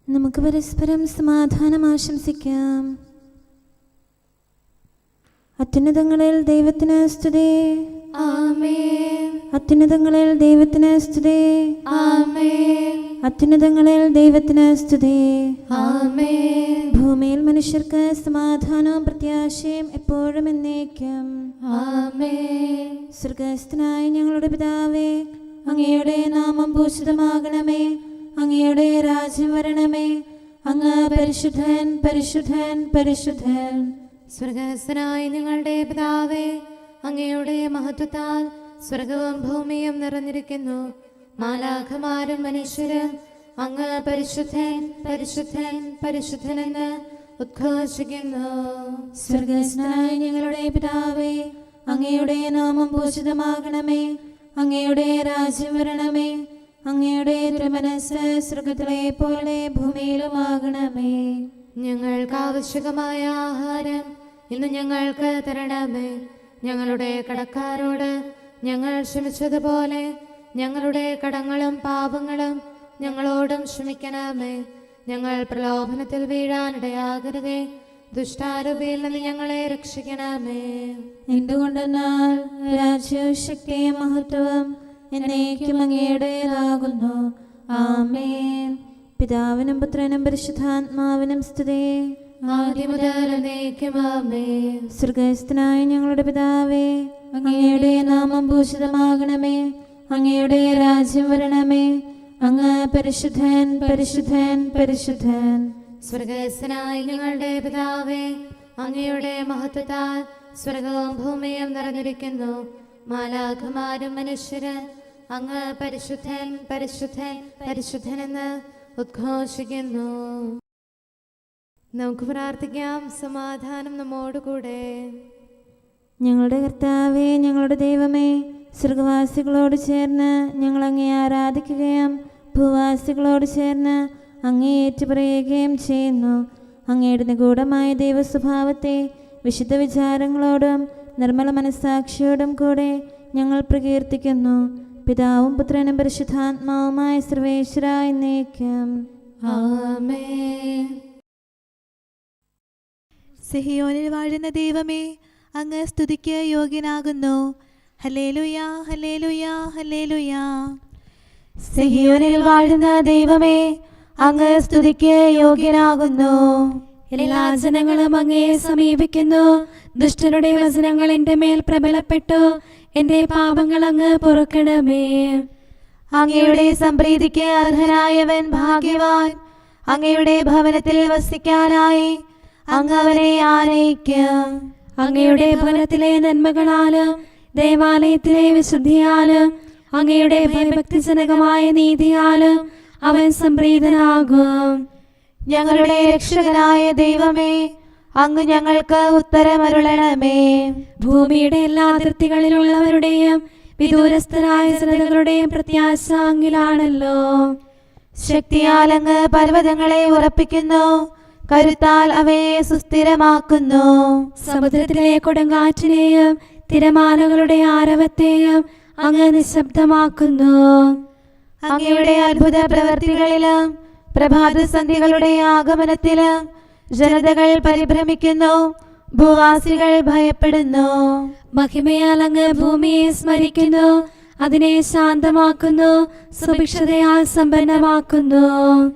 നമുക്ക് പരസ്പരം സമാധാനം ആശംസിക്കാം. അത്യുന്നതങ്ങളിൽ ദൈവത്തിന് സ്തുതി. ആമേൻ. അത്യുന്നതങ്ങളിൽ ദൈവത്തിന് സ്തുതി. ആമേൻ. അത്യുന്നതങ്ങളിൽ ദൈവത്തിന് സ്തുതി. ആമേൻ. ഭൂമിയിൽ മനുഷ്യർക്ക് സമാധാനവും പ്രത്യാശയും എപ്പോഴും എന്നേക്കും. ആമേൻ. സ്വർഗ്ഗസ്ഥനായ ഞങ്ങളുടെ പിതാവേ, അങ്ങയുടെ നാമം പൂജിതമാകണമേ. അങ്ങയുടെ രാജ്യം വരണമേ. അങ്ങ് പരിശുദ്ധൻ, പരിശുദ്ധൻ, പരിശുദ്ധൻ. സ്വർഗ്ഗസ്ഥനായ ഞങ്ങളുടെ പിതാവേ, അങ്ങയുടെ മഹത്വത്താൽ സ്വർഗവും ഭൂമിയും നിറഞ്ഞിരിക്കുന്നു. മാലാഖമാരും മനുഷ്യരും അങ്ങ് പരിശുദ്ധൻ, പരിശുദ്ധൻ, പരിശുദ്ധനെന്ന് ഉദ്ഘോഷിക്കുന്നു. സ്വർഗ്ഗസ്ഥനായ ഞങ്ങളുടെ പിതാവേ, അങ്ങയുടെ നാമം പൂജിതമാകണമേ. അങ്ങയുടെ രാജ്യം വരണമേ. അങ്ങയുടെ തിരുമനസ്സ് സ്വർഗ്ഗത്തിലെ പോലെ ഭൂമിയിലുമാകണമേ. ഞങ്ങൾക്ക് ആവശ്യകമായ ആഹാരം ഇന്ന് ഞങ്ങൾക്ക് തരണമേ. ഞങ്ങളുടെ കടക്കാരോട് ഞങ്ങൾ ക്ഷമിച്ചതുപോലെ ഞങ്ങളുടെ കടങ്ങളും പാപങ്ങളും ഞങ്ങളോടും ക്ഷമിക്കണമേ. ഞങ്ങൾ പ്രലോഭനത്തിൽ വീഴാനിടയാകരുതേ. ദുഷ്ടാരൂപിയിൽ നിന്ന് ഞങ്ങളെ രക്ഷിക്കണമേ. എന്തുകൊണ്ടെന്നാൽ രാജ്യവും ശക്തിയും മഹത്വവും എന്നേക്കും അങ്ങയുടേതാകുന്നു. ആമേൻ. പിതാവിനും പുത്രനും പരിശുദ്ധാത്മാവിനും സ്തുതി. ആദ്യം മുതൽ എന്നേക്കും ആമേൻ. സ്വർഗ്ഗസ്ഥനായ ഞങ്ങളുടെ പിതാവേ, അങ്ങയുടെ നാമം പൂജിതമാകണമേ. അങ്ങയുടെ രാജ്യം വരണമേ. അങ്ങ് പരിശുദ്ധൻ, പരിശുദ്ധൻ, പരിശുദ്ധൻ. സ്വർഗ്ഗസ്ഥനായ ഞങ്ങളുടെ പിതാവേ, അങ്ങയുടെ മഹത്വത്താൽ സ്വർഗവും ഭൂമിയും നിറഞ്ഞിരിക്കുന്നു. മാലാഖമാരും മനുഷ്യരും അങ്ങ് പരിശുദ്ധൻ, പരിശുദ്ധൻ, പരിശുദ്ധനെന്ന് ഉദ്ഘോഷിക്കുന്നു. നമുക്ക് പ്രാർത്ഥിക്കാം. സമാധാനം നമ്മോടുകൂടെ. ഞങ്ങളുടെ കർത്താവേ, ഞങ്ങളുടെ ദൈവമേ, സ്വർഗവാസികളോട് ചേർന്ന് ഞങ്ങൾ അങ്ങയെ ആരാധിക്കുകയും ഭൂവാസികളോട് ചേർന്ന് അങ്ങയെ ഏറ്റുപറയുകയും ചെയ്യുന്നു. അങ്ങയുടെ നിഗൂഢമായ ദൈവസ്വഭാവത്തെ വിശുദ്ധ വിചാരങ്ങളോടും നിർമ്മല മനസ്സാക്ഷിയോടും കൂടെ ഞങ്ങൾ പ്രകീർത്തിക്കുന്നു. പിതാവും പുത്രനും പരിശുദ്ധാത്മാവുമായ സർവേശ്വരായ എന്നേക്കും. ആമേൻ. സിഹിയോനിൽ വാഴുന്ന ദൈവമേ, അങ്ങ് സ്തുതിക്ക് യോഗ്യനാകുന്നു. ഹല്ലേലൂയ, ഹല്ലേലൂയ, ഹല്ലേലൂയ. സിഹിയോനിൽ വാഴുന്ന ദൈവമേ, അങ്ങ് സ്തുതിക്ക് യോഗ്യനാകുന്നു. എല്ലാ ജനങ്ങളും അങ്ങയെ സമീപിക്കുന്നു. ദുഷ്ടരുടെ വചനങ്ങൾ എൻ്റെ മേൽ പ്രബലപ്പെട്ടു. എൻ്റെ പാപങ്ങൾ അങ്ങ് പൊറുക്കണമേ. അങ്ങയുടെ സംപ്രീതിക്ക് അർഹനായവൻ ഭാഗ്യവാൻ. അങ്ങയുടെ ഭവനത്തിൽ വസിക്കാനായി അങ്ങ് അവനെ ആനയിക്കും. അങ്ങയുടെ ഭവനത്തിലെ നന്മകളാലും ദേവാലയത്തിലെ വിശുദ്ധിയാലും അങ്ങയുടെ ഭയഭക്തിജനകമായ നീതിയാലും അവൻ സംപ്രീതനാകും. ഞങ്ങളുടെ രക്ഷകനായ ദൈവമേ, അങ്ങ് ഞങ്ങൾക്ക് ഉത്തരമരുളണമേ. ഭൂമിയുടെ എല്ലാ അതിർത്തികളിലുള്ളവരുടെയും വിദൂരസ്ഥരായ ജനതകളുടെയും പ്രത്യാശ അങ്ങിലാണല്ലോ. ശക്തിയാൽ അങ്ങ് പർവ്വതങ്ങളെ ഉറപ്പിക്കുന്നു. കരുത്താൽ അവയെ സുസ്ഥിരമാക്കുന്നു. സമുദ്രത്തിലെ കൊടുങ്കാറ്റിനെയും തിരമാലകളുടെ ആരവത്തെയും അങ്ങ് നിശബ്ദമാക്കുന്നു. അങ്ങയുടെ അത്ഭുത പ്രവൃത്തികളിലും പ്രഭാതസന്ധികളുടെ ആഗമനത്തിലും ജനതകൾ പരിഭ്രമിക്കുന്നു. ഭൂവാസികൾ ഭയപ്പെടുന്നു. മഹിമയാൽ അങ്ങ് ഭൂമിയെ സ്മരിക്കുന്നു. അതിനെ ശാന്തമാക്കുന്നു. സുഭിക്ഷതയാൽ സമ്പന്നമാക്കുന്നു.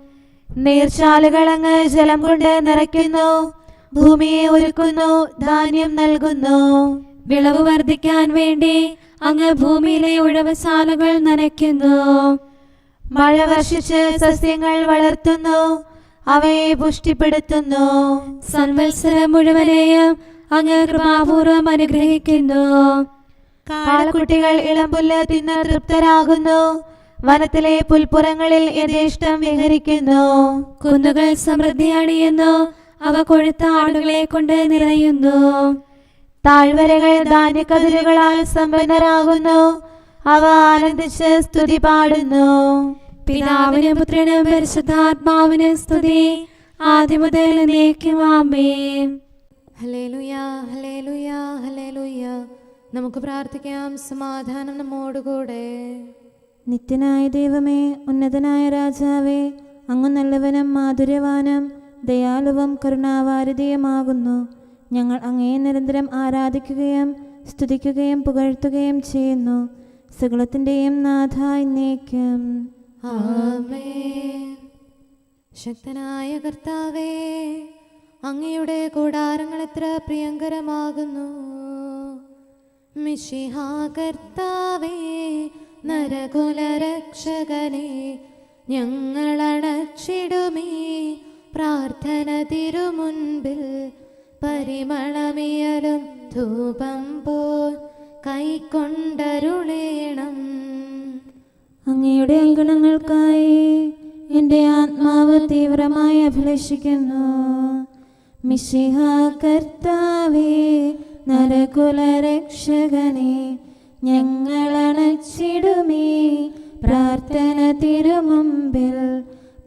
നീർച്ചാലുകൾ അങ്ങ് ജലം കൊണ്ട് നിറയ്ക്കുന്നു. ഭൂമിയെ ഒരുക്കുന്നു. ധാന്യം നൽകുന്നു. വിളവ് വർദ്ധിക്കാൻ വേണ്ടി അങ്ങ് ഭൂമിയിലെ ഉഴവശാലകൾ നനയ്ക്കുന്നു. മഴ വർഷിച്ച് സസ്യങ്ങൾ വളർത്തുന്നു. അവയെ പുഷ്ടിപ്പെടുത്തുന്നു. സംവത്സരം മുഴുവനെയും അങ്ങ് കൃപാപൂർവം അനുഗ്രഹിക്കുന്നു. കാളക്കുട്ടികൾ ഇളംപുല്ല് തിന്ന് തൃപ്തരാകുന്നു. വനത്തിലെ പുൽപ്പുറങ്ങളിൽ യഥേഷ്ടം വിഹരിക്കുന്നു. കുന്നുകൾ സമൃദ്ധി അണിയുന്നു. അവ കൊഴുത്ത ആടുകളെ കൊണ്ട് നിറയുന്നു. താഴ്വരകൾ ധാന്യക്കതിരുകളാൽ സമ്പന്നരാകുന്നു. അവ ആനന്ദിച്ച് സ്തുതി പാടുന്നു. പിതാവിനും പുത്രനും പരിശുദ്ധാത്മാവിനും സ്തുതി. ആദ്യം മുതൽ എന്നേക്കും ആമേൻ. ഹല്ലേലൂയ, ഹല്ലേലൂയ, ഹല്ലേലൂയ. നമുക്ക് പ്രാർത്ഥിക്കാം. സമാധാനം നമ്മോടുകൂടെ. നിത്യനായ ദൈവമേ, ഉന്നതനായ രാജാവേ, അങ്ങ് നല്ലവനും മാധുര്യവാനും ദയാലുവും കരുണാവാരിധിയുമാകുന്നു. ഞങ്ങൾ അങ്ങയെ നിരന്തരം ആരാധിക്കുകയും സ്തുതിക്കുകയും പുകഴ്ത്തുകയും ചെയ്യുന്നു. സകലത്തിൻ്റെയും നാഥ എന്നേക്കും. ആമേൻ. ശക്തനായ കർത്താവേ, അങ്ങയുടെ കൂടാരങ്ങൾ എത്ര പ്രിയങ്കരമാകുന്നു. മിശിഹാ കർത്താവേ, നരകുലരക്ഷകനെ, ഞങ്ങളണച്ചിടുമീ പ്രാർത്ഥന തിരുമുൻപിൽ. പരിമളമിയലും ധൂപം പോൽ കൈക്കൊണ്ടരുളേണം. അങ്ങയുടെ അങ്കണങ്ങൾക്കായി എൻ്റെ ആത്മാവ് തീവ്രമായി അഭിലഷിക്കുന്നു. മിശിഹാ കർത്താവേ, നരകുലരക്ഷകനെ, ഞങ്ങളണച്ചിടുമീ പ്രാർത്ഥന തിരുമുമ്പിൽ.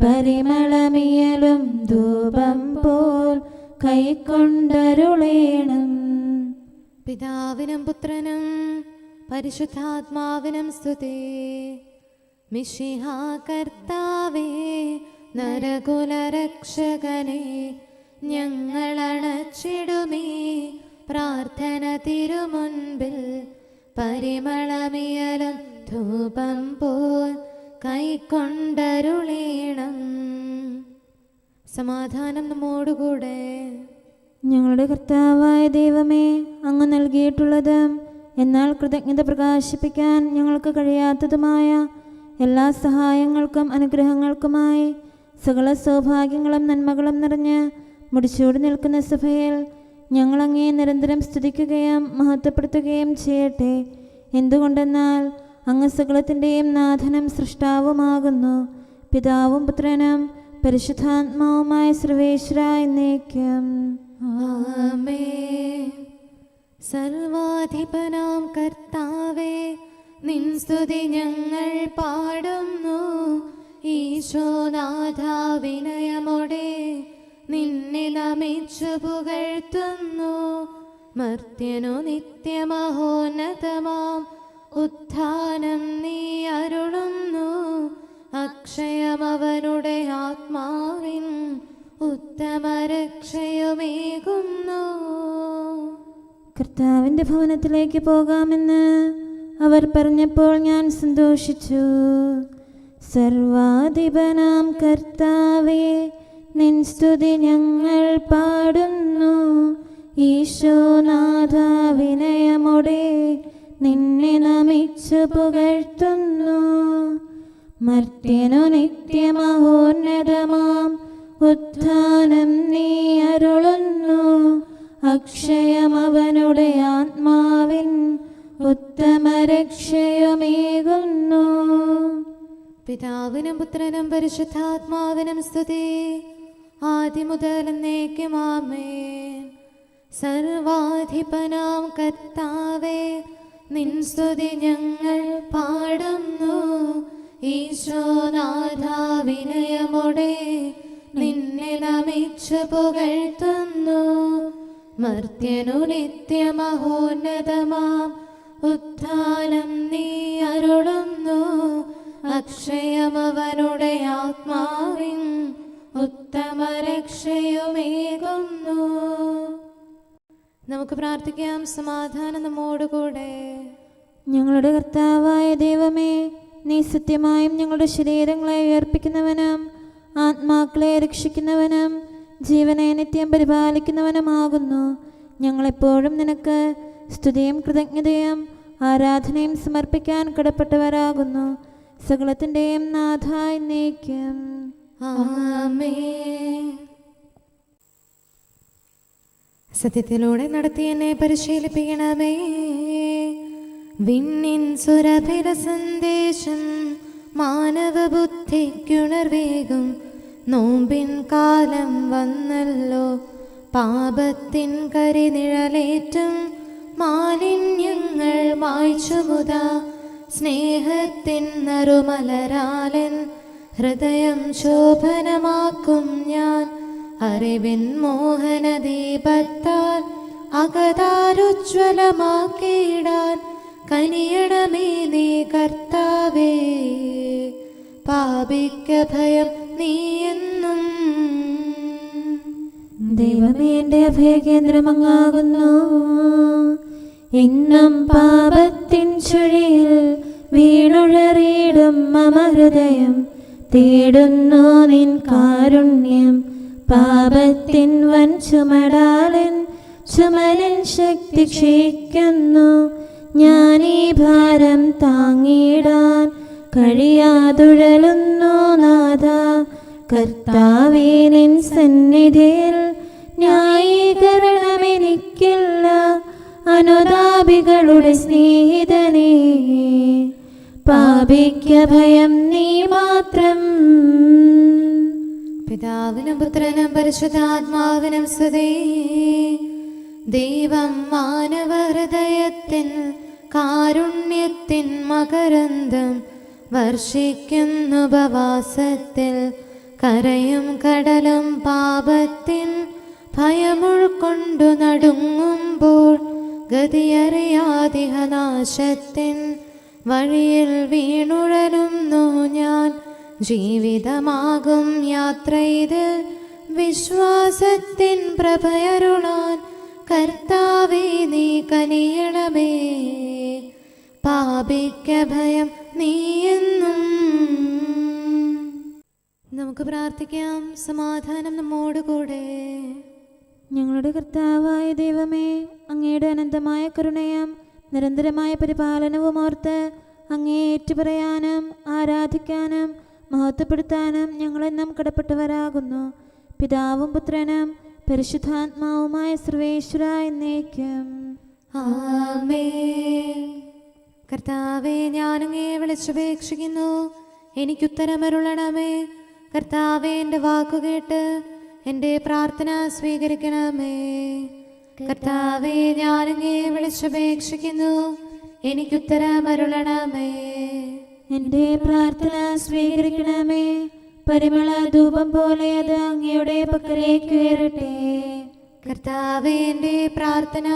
പരിമളമിയലും ധൂപം പോൽ കൈക്കൊണ്ടരുളേണം. പിതാവിനും പുത്രനും പരിശുദ്ധാത്മാവിനും സ്തുതി. മിശിഹാ കർത്താവേ, നരകുലരക്ഷകനെ, ഞങ്ങളണച്ചിടുമീ പ്രാർത്ഥന തിരുമുൻപിൽ. പരിമളമിയലും ധൂപം പോൽ കൈക്കൊണ്ടരുളേണം. സമാധാനം നമ്മോടുകൂടെ. ഞങ്ങളുടെ കർത്താവായ ദൈവമേ, അങ്ങ് നൽകിയിട്ടുള്ളതും എന്നാൽ കൃതജ്ഞത പ്രകാശിപ്പിക്കാൻ ഞങ്ങൾക്ക് കഴിയാത്തതുമായ എല്ലാ സഹായങ്ങൾക്കും അനുഗ്രഹങ്ങൾക്കുമായി സകല സൗഭാഗ്യങ്ങളും നന്മകളും നിറഞ്ഞ് മുടിച്ചൂടി നിൽക്കുന്ന സഭയിൽ ഞങ്ങൾ അങ്ങയെ നിരന്തരം സ്തുതിക്കുകയും മഹത്വപ്പെടുത്തുകയും ചെയ്യട്ടെ. എന്തുകൊണ്ടെന്നാൽ അങ്ങ് സകലത്തിൻ്റെയും നാഥനും സൃഷ്ടാവുമാകുന്നു. പിതാവും പുത്രനും പരിശുദ്ധാത്മാവുമായ സർവേശ്വര എന്നേക്കും. ആമേൻ. സർവാധിപനാം കർത്താവേ, നിൻ സ്തുതി ഞങ്ങൾ പാടുന്നു. ഈശോനാഥ, വിനയമോടെ നിന്നെ നമിച്ചു പുകഴ്ത്തുന്നു. മർത്യനു നിത്യമഹോന്നതമാം ഉത്ഥാനം നീ അരുളുന്നു. അക്ഷയമവനുടെ ആത്മാവിൻ ഉത്തമരക്ഷയുമേകുന്നു. കർത്താവിൻ്റെ ഭവനത്തിലേക്ക് പോകാമെന്ന് അവർ പറഞ്ഞപ്പോൾ ഞാൻ സന്തോഷിച്ചു. സർവാധിപനാം കർത്താവേ, നിൻ സ്തുതി ഞങ്ങൾ പാടുന്നു. ഈശോനാഥ, വിനയമോടെ നിന്നെ നമിച്ചു പുകഴ്ത്തുന്നു. മർത്യനു നിത്യമഹോന്നതമാം ഉത്ഥാനം നീ അരുളുന്നു. അക്ഷയമവനുടെ ആത്മാവിൻ ഉത്തമരക്ഷയുമേകുന്നു. പിതാവിനും പുത്രനും പരിശുദ്ധാത്മാവിനും സ്തുതി, ആദ്യം മുതൽ എന്നേക്കും. ആമേൻ. സർവാധിപനാം കർത്താവേ, നിൻ സ്തുതി ഞങ്ങൾ പാടുന്നു. ഈശോനാഥ, വിനയമോടെ നിന്നെ നമിച്ചു പുകഴ്ത്തുന്നു. മർത്യനു നിത്യമഹോന്നതമാം ഉത്ഥാനം നീ അരുളുന്നു. അക്ഷയമവനുടെ ആത്മാവിൻ ഉത്തമരക്ഷയുമേകുന്നു. നമുക്ക് പ്രാർത്ഥിക്കാം. സമാധാനം നമ്മോടുകൂടെ. ഞങ്ങളുടെ കർത്താവായ ദൈവമേ, നീ സത്യമായും ഞങ്ങളുടെ ശരീരങ്ങളെ ഉയർപ്പിക്കുന്നവനും ആത്മാക്കളെ രക്ഷിക്കുന്നവനും ജീവനെ നിത്യം പരിപാലിക്കുന്നവനുമാകുന്നു. ഞങ്ങളെപ്പോഴും നിനക്ക് സ്തുതിയും കൃതജ്ഞതയും ആരാധനയും സമർപ്പിക്കാൻ കടപ്പെട്ടവരാകുന്നു. സകലത്തിൻ്റെയും നാഥ എന്നേക്കും. ആമേൻ. സത്യത്തിലൂടെ നടത്തി എന്നെ പരിശീലിപ്പിക്കണമേ. വിണ്ണിൻ സുരഭില സന്ദേശം മാനവബുദ്ധിക്കുണർവേകും. നോമ്പിൻ കാലം വന്നല്ലോ, പാപത്തിൻ കരിനിഴലേറ്റും മാലിന്യങ്ങൾ മായ്ച്ചുമുതാ. സ്നേഹത്തിൻ നറുമലരാലൻ ഹൃദയം ശോഭനമാക്കും ഞാൻ. അറിവിൻ മോഹനദീപത്താൽ അകതാരുജ്വലമാക്കിയിടാൻ കനിയണമേ നീ കർത്താവേ. പാപിക്ക ഭയം നീ എന്നും. ദൈവമേ, എൻ്റെ അഭയകേന്ദ്രമങ്ങാകുന്നു. എന്നും പാപത്തിൻ ചുഴിയിൽ വീണുഴറിയിടും മമ ഹൃദയം തേടുന്നു നിൻ കാരുണ്യം. പാപത്തിൻ വൻ ചുമടാലൻ ചുമലിൻ ശക്തി ക്ഷയിക്കുന്നു. ഞാൻ ഈ ഭാരം താങ്ങിടാൻ കഴിയാതുഴലുന്നു നാഥ. കർത്താവേ, നിൻ സന്നിധിയിൽ ന്യായീകരണമെനിക്കില്ല. അനുതാപികളുടെ സ്നേഹിതനേ, പാപിക്ക് ഭയം നീ മാത്രം. പിതാവിനും പുത്രനും പരിശുദ്ധാത്മാവിനും സ്തുതി. ദൈവം മാനവഹൃദയത്തിൻ കാരുണ്യത്തിൻ മകരന്തം വർഷിക്കുന്നു. ഉപവാസത്തിൽ കരയും കടലും പാപത്തിൻ ഭയമുൾക്കൊണ്ടു നടുങ്ങുമ്പോൾ ഗതിയറിയാതിഹനാശത്തിൻ വഴിയിൽ വീണുഴലുന്നു ഞാൻ. ജീവിതമാകും യാത്ര ഇത് വിശ്വാസത്തിൻ പ്രഭയരുളാൻ. കർത്താവേ, നീ കനിയണമേ. പാപിക്ക് ഭയം നീ എന്നും. നമുക്ക് പ്രാർത്ഥിക്കാം. സമാധാനം നമ്മോടുകൂടെ. ഞങ്ങളുടെ കർത്താവായ ദൈവമേ, അങ്ങയുടെ അനന്തമായ കരുണയും നിരന്തരമായ പരിപാലനവും ഓർത്ത് അങ്ങേ ഏറ്റുപറയാനും ആരാധിക്കാനും മഹത്വപ്പെടുത്താനും ഞങ്ങളെന്നും കടപ്പെട്ടവരാകുന്നു. പിതാവും പുത്രനും പരിശുദ്ധാത്മാവുമായ സർവേശ്വര എന്നേക്കും ആമേൻ. കർത്താവേ, ഞാനങ്ങേ വിളിച്ചപേക്ഷിക്കുന്നു, എനിക്കുത്തരമരുളണമേ. കർത്താവേ, എൻ്റെ വാക്കുകേട്ട് എൻ്റെ പ്രാർത്ഥന സ്വീകരിക്കണമേ. കർത്താവേ, ഞാനങ്ങേ വിളിച്ചപേക്ഷിക്കുന്നു, എനിക്കുത്തരമരുളണമേ. എൻ്റെ പ്രാർത്ഥന സ്വീകരിക്കണമേ. പരിമള ധൂപം പോലെ അത് അങ്ങയുടെ പക്കലേക്ക് ഉയരട്ടെ. കർത്താവേ, എൻ്റെ പ്രാർത്ഥന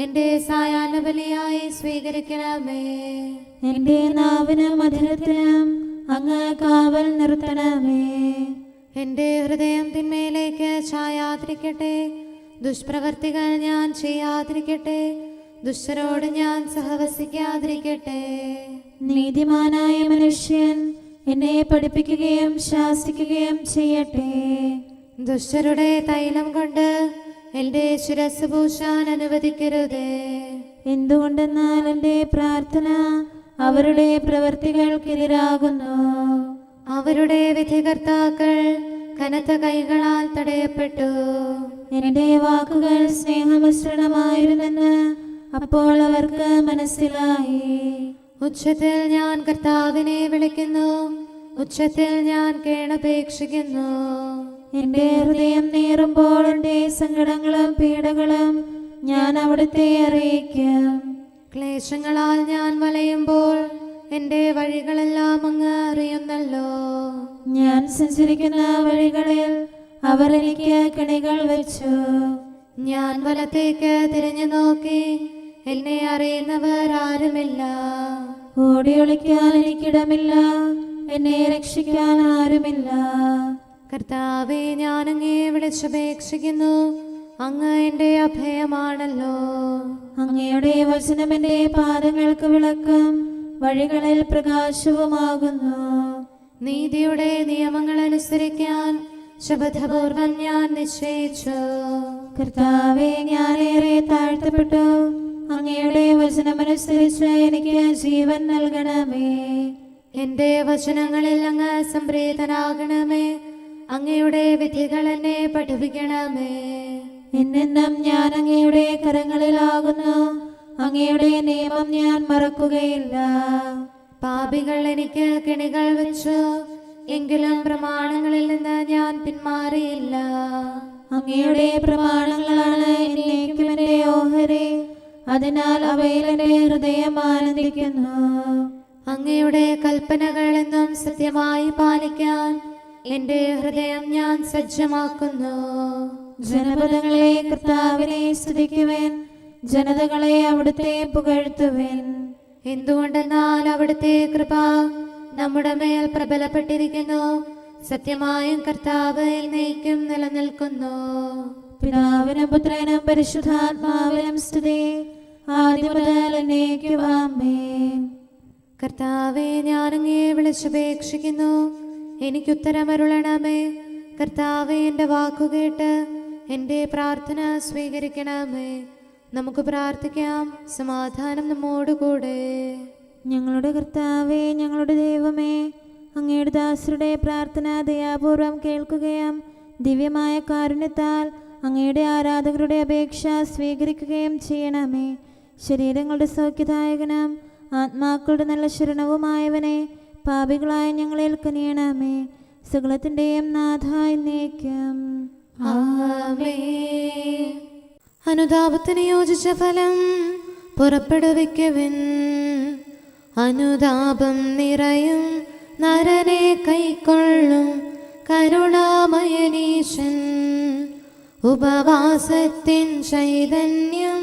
എൻ്റെ സായാഹ്ന ബലിയായി സ്വീകരിക്കണമേ. എൻ്റെ നാവിനും മധുരത്തിനും അങ്ങ് കാവൽ നിർത്തണമേ. എൻ്റെ ഹൃദയം തിന്മയിലേക്ക് ചായാതിരിക്കട്ടെ. ദുഷ്പ്രവർത്തികൾ ഞാൻ ചെയ്യാതിരിക്കട്ടെ. ദുഷ്ടരോട് ഞാൻ സഹവസിക്കാതിരിക്കട്ടെ. നീതിമാനായ മനുഷ്യൻ എന്നെ പഠിപ്പിക്കുകയും ശാസിക്കുകയും ചെയ്യട്ടെ. ദുഷ്ടരുടെ തൈലം കൊണ്ട് എൻ്റെ ശിരസ് പൂശാൻ അനുവദിക്കരുതേ. എന്തുകൊണ്ടെന്നാൽ എൻ്റെ പ്രാർത്ഥന അവരുടെ പ്രവൃത്തികൾക്കെതിരാകുന്നു. അവരുടെ വിധികർത്താക്കൾ കനത്ത കൈകളാൽ തടയപ്പെട്ടു. എൻ്റെ വാക്കുകൾ സ്നേഹമിശ്രണമായിരുന്നെന്ന് അപ്പോൾ അവർക്ക് മനസ്സിലായി. ഉച്ചത്തിൽ ഞാൻ കർത്താവിനെ വിളിക്കുന്നു, ഉച്ചത്തിൽ ഞാൻ കേണപേക്ഷിക്കുന്നു. എൻ്റെ ഹൃദയം നീറുമ്പോൾ എൻ്റെ സങ്കടങ്ങളും പീഡകളും ഞാൻ അവിടുത്തെ അറിയിക്കും. ക്ലേശങ്ങളാൽ ഞാൻ വലയുമ്പോൾ എൻ്റെ വഴികളെല്ലാം അങ്ങ് അറിയുന്നല്ലോ. ഞാൻ സഞ്ചരിക്കുന്ന വഴികളിൽ അവർ എനിക്ക് കെണികൾ വെച്ചു. ഞാൻ വലത്തേക്ക് തിരിഞ്ഞു നോക്കി, എന്നെ അറിയുന്നവർ ആരുമില്ല. ഓടി ഒളിക്കാൻ എനിക്കിടമില്ല, എന്നെ രക്ഷിക്കാൻ ആരുമില്ല. കർത്താവേ, ഞാനങ്ങേ വിളിച്ചപേക്ഷിക്കുന്നു, അങ്ങ് എൻ്റെ അഭയമാണല്ലോ. അങ്ങയുടെ വചനം എൻ്റെ പാദങ്ങൾക്ക് വിളക്കും വഴികളിൽ പ്രകാശവുമാകുന്നു. നീതിയുടെ നിയമങ്ങൾ അനുസരിക്കാൻ ശപഥപൂർവം ഞാൻ നിശ്ചയിച്ചു. കർത്താവേ, ഞാനേറെ താഴ്ത്തപ്പെട്ടു. അങ്ങയുടെ വചനമനുസരിച്ച് എനിക്ക് ജീവൻ നൽകണമേ. എൻ്റെ വചനങ്ങളിൽ അങ്ങ് സംപ്രീതനാകണമേ. അങ്ങയുടെ വിധികൾ എന്നെ പഠിപ്പിക്കണമേ. എന്നെന്നും ഞാൻ അങ്ങയുടെ കരങ്ങളിലാകുന്നു. അങ്ങയുടെ നിയമം ഞാൻ മറക്കുകയില്ല. പാപികൾ എനിക്ക് കെണികൾ വെച്ചു, എങ്കിലും പ്രമാണങ്ങളിൽ നിന്ന് ഞാൻ പിന്മാറിയില്ല. അങ്ങയുടെ പ്രമാണങ്ങളാണ് എന്നേക്കും എൻ്റെ ഓഹരി. അതിനാൽ അവയിൽ എൻ്റെ ഹൃദയം ആനന്ദിക്കുന്നു. അങ്ങയുടെ കൽപ്പനകൾ എന്നും സത്യമായി പാലിക്കാൻ എൻ്റെ ഹൃദയം ഞാൻ സജ്ജമാക്കുന്നു. ജനപദങ്ങളെ കർത്താവിനെ സ്തുതിക്കുവിൻ, ജനതകളെ അവിടുത്തെ പുകഴ്ത്തുവിൻ. എന്തുകൊണ്ടെന്നാൽ അവിടുത്തെ കൃപ നമ്മുടെ മേൽ പ്രബലപ്പെട്ടിരിക്കുന്നു. സത്യമായും കർത്താവ് എന്നേക്കും നിലനിൽക്കുന്നു. പിതാവിനും പുത്രനും പരിശുദ്ധാത്മാവിനും സ്തുതി, ആദ്യം മുതൽ എന്നേക്കും ആമേൻ. കർത്താവെ, ഞാനങ്ങയെ വിളിച്ചപേക്ഷിക്കുന്നു, എനിക്കുത്തരമരുളണമേ. കർത്താവെ, എൻ്റെ വാക്കുകേട്ട് എൻ്റെ പ്രാർത്ഥന സ്വീകരിക്കണമേ. നമുക്ക് പ്രാർത്ഥിക്കാം. സമാധാനം നമ്മോടുകൂടെ. ഞങ്ങളുടെ കർത്താവേ, ഞങ്ങളുടെ ദൈവമേ, അങ്ങയുടെ ദാസരുടെ പ്രാർത്ഥന ദയാപൂർവം കേൾക്കുകയും ദിവ്യമായ കാരുണ്യത്താൽ അങ്ങയുടെ ആരാധകരുടെ അപേക്ഷ സ്വീകരിക്കുകയും ചെയ്യണമേ. ശരീരങ്ങളുടെ സൗഖ്യദായകനും ആത്മാക്കളുടെ നല്ല ശരണവുമായവനെ, പാപികളായ ഞങ്ങളിൽ കനിയണമേ. സകലത്തിൻ്റെയും നാഥ എന്നേക്കും ആമേൻ. അനുതാപത്തിന് യോജിച്ച ഫലം പുറപ്പെടുവിക്കുവിൻ. അനുതാപം നിറയും നരനെ കൈക്കൊള്ളും കരുണാമയനീശൻ. ഉപവാസത്തിൻ ചൈതന്യം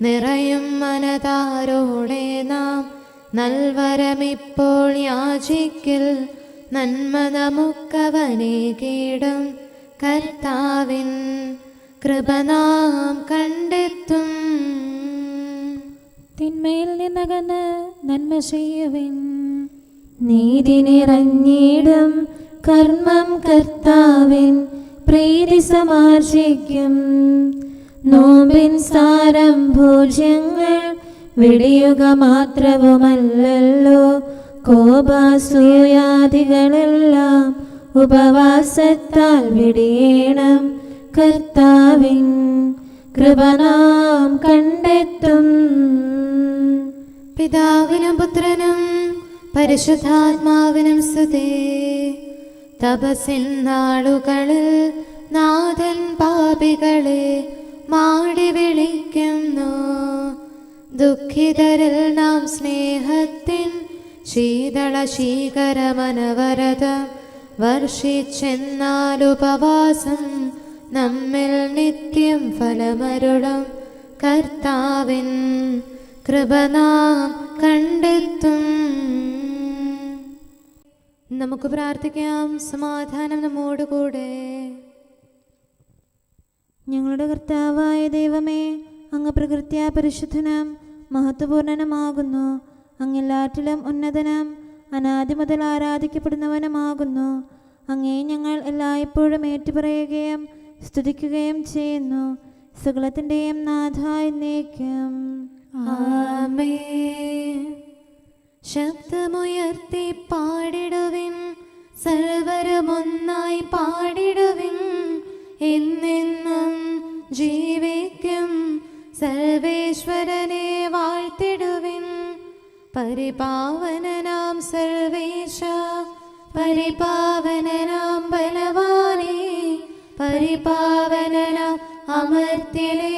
നിറയും മനതാരോടെ നാം നൽവരമിപ്പോൾ യാചിക്കിൽ. നന്മ നമുക്കവനെ കീടും കർത്താവിൻ കൃപ നാം കണ്ടെത്തും. തിന്മയിൽ നിന്നകന്ന് നന്മ ചെയ്യുവിൻ. നീതി നിറഞ്ഞിടും കർമ്മം കർത്താവിൻ പ്രീതി സമാർജിക്കും. നോമ്പിൻ സാരം ഭോജ്യങ്ങൾ വെടിയുക മാത്രവുമല്ലല്ലോ, കോപാസൂയാദികളെല്ലാം ഉപവാസത്താൽ വെടിയേണം. കർത്താവിൻ കൃപ നാം കണ്ടെത്തും. പിതാവിനും പുത്രനും പരിശുദ്ധാത്മാവിനും സ്തുതി. തപസ്സിൻ നാളുകളിൽ നാഥൻ പാപികളെ മാടി വിളിക്കുന്നു. ദുഃഖിതരിൽ നാം സ്നേഹത്തിൻ ശീതള ശീകരമനവരതം വർഷിച്ചെന്നാലുപവാസം നമ്മിൽ നിത്യം ഫലമരുളും. കർത്താവിൻ കൃപ നാം കണ്ടെത്തും. നമുക്ക് പ്രാർത്ഥിക്കാം. സമാധാനം നമ്മോടുകൂടെ. ഞങ്ങളുടെ കർത്താവായ ദൈവമേ, അങ്ങ് പ്രകൃത്യാ പരിശുദ്ധനും മഹത്വപൂർണനുമാകുന്നു. അങ്ങെല്ലാറ്റിലും ഉന്നതനും അനാദി മുതൽ ആരാധിക്കപ്പെടുന്നവനുമാകുന്നു. അങ്ങേ ഞങ്ങൾ എല്ലായ്പ്പോഴും ഏറ്റുപറയുകയും സ്തുതിക്കുകയും ചെയ്യുന്നു. സകലത്തിൻ്റെയും നാഥ എന്നേക്കും ആമേൻ. ശബ്ദമുയർത്തി പാടിടുവിൻ, സർവരുമൊന്നായി പാടിടുവിൻ. എന്നെന്നും ജീവിക്കും സർവേശ്വരനെ വാഴ്ത്തിടുവിൻ. പരിപാവനനാം സർവേശ, പരിപാവനനാം ബലവാനേ, പരിപാവനനാം അമർത്യനേ,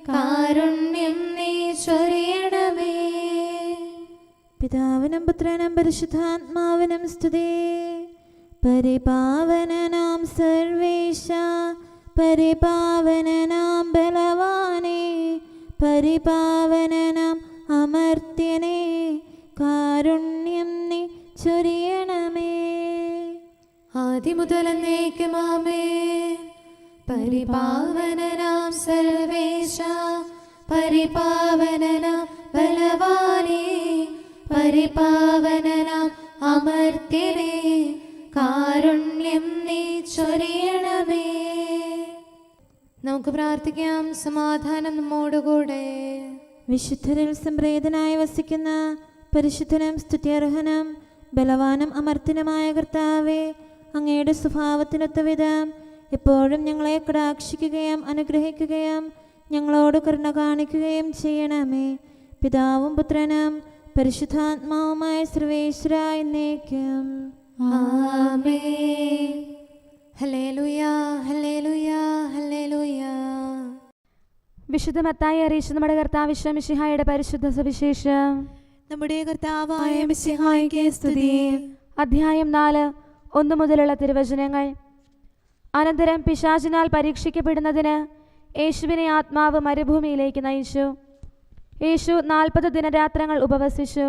കാരുണ്യം നീ ചൊരിയണമേ. പിതാവിനും പുത്രനും പരിശുദ്ധാത്മാവിനും സ്തുതി. പരിപാവനനാം സർവേശ, പരിപാവനനാം ബലവാനേ, പരിപാവനനാം അമർത്യനേ, കാരുണ്യം നീ ചൊരിയണമേ. ആദിമുതൽ എന്നേക്കും ആമേൻ. പരിപാവനനാം സർവേശ, പരിപാവനനാം ബലവാനേ, പരിപാവനനാം അമർത്യനേ, കാരുണ്യം നീ ചൊരിയണമേ. നമുക്ക് പ്രാർത്ഥിക്കാം. സമാധാനം നമ്മോടുകൂടെ. വിശുദ്ധരിൽ സംപ്രീതനായി വസിക്കുന്ന പരിശുദ്ധനും സ്തുത്യർഹനും ബലവാനും അമർത്യനുമായ കർത്താവേ, അങ്ങയുടെ സ്വഭാവത്തിനൊത്ത വിധം എപ്പോഴും ഞങ്ങളെ കടാക്ഷിക്കുകയും അനുഗ്രഹിക്കുകയും ഞങ്ങളോട് കരുണ കാണിക്കുകയും ചെയ്യണമേ. പിതാവും പുത്രനും പരിശുദ്ധാത്മാവുമായ സർവേശ്വര എന്നേക്കും ആമേൻ. ഹല്ലേലൂയ, ഹല്ലേലൂയ, ഹല്ലേലൂയ. വിശുദ്ധ മത്തായി അറിയിച്ച നമ്മുടെ കർത്താവ് മിശിഹായുടെ പരിശുദ്ധ സുവിശേഷം. നമ്മുടെ കർത്താവായ മിശിഹായ്ക്ക് സ്തുതി. അധ്യായം 4 1 മുതലുള്ള തിരുവചനങ്ങൾ. അനന്തരം പിശാചിനാൽ പരീക്ഷിക്കപ്പെടുന്നതിന് യേശുവിനെ ആത്മാവ് മരുഭൂമിയിലേക്ക് നയിച്ചു. യേശു 40 ദിനരാത്രങ്ങൾ ഉപവസിച്ചു.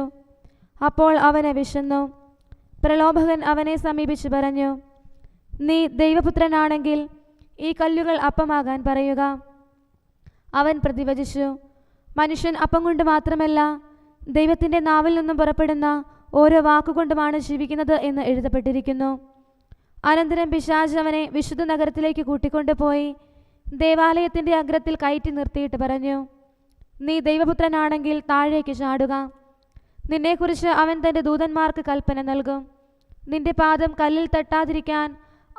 അപ്പോൾ അവന് വിശന്നു. പ്രലോഭകൻ അവനെ സമീപിച്ചു പറഞ്ഞു, നീ ദൈവപുത്രനാണെങ്കിൽ ഈ കല്ലുകൾ അപ്പമാകാൻ പറയുക. അവൻ പ്രതിവചിച്ചു, മനുഷ്യൻ അപ്പം കൊണ്ട് മാത്രമല്ല, ദൈവത്തിൻ്റെ നാവിൽ നിന്നും പുറപ്പെടുന്ന ഓരോ വാക്കുകൊണ്ടുമാണ് ജീവിക്കുന്നത് എന്ന് എഴുതപ്പെട്ടിരിക്കുന്നു. അനന്തരം പിശാച് അവനെ വിശുദ്ധ നഗരത്തിലേക്ക് കൂട്ടിക്കൊണ്ടുപോയി ദേവാലയത്തിൻ്റെ അഗ്രത്തിൽ കയറ്റി നിർത്തിയിട്ട് പറഞ്ഞു, നീ ദൈവപുത്രനാണെങ്കിൽ താഴേക്ക് ചാടുക. നിന്നെക്കുറിച്ച് അവൻ തൻ്റെ ദൂതന്മാർക്ക് കൽപ്പന നൽകും. നിന്റെ പാദം കല്ലിൽ തട്ടാതിരിക്കാൻ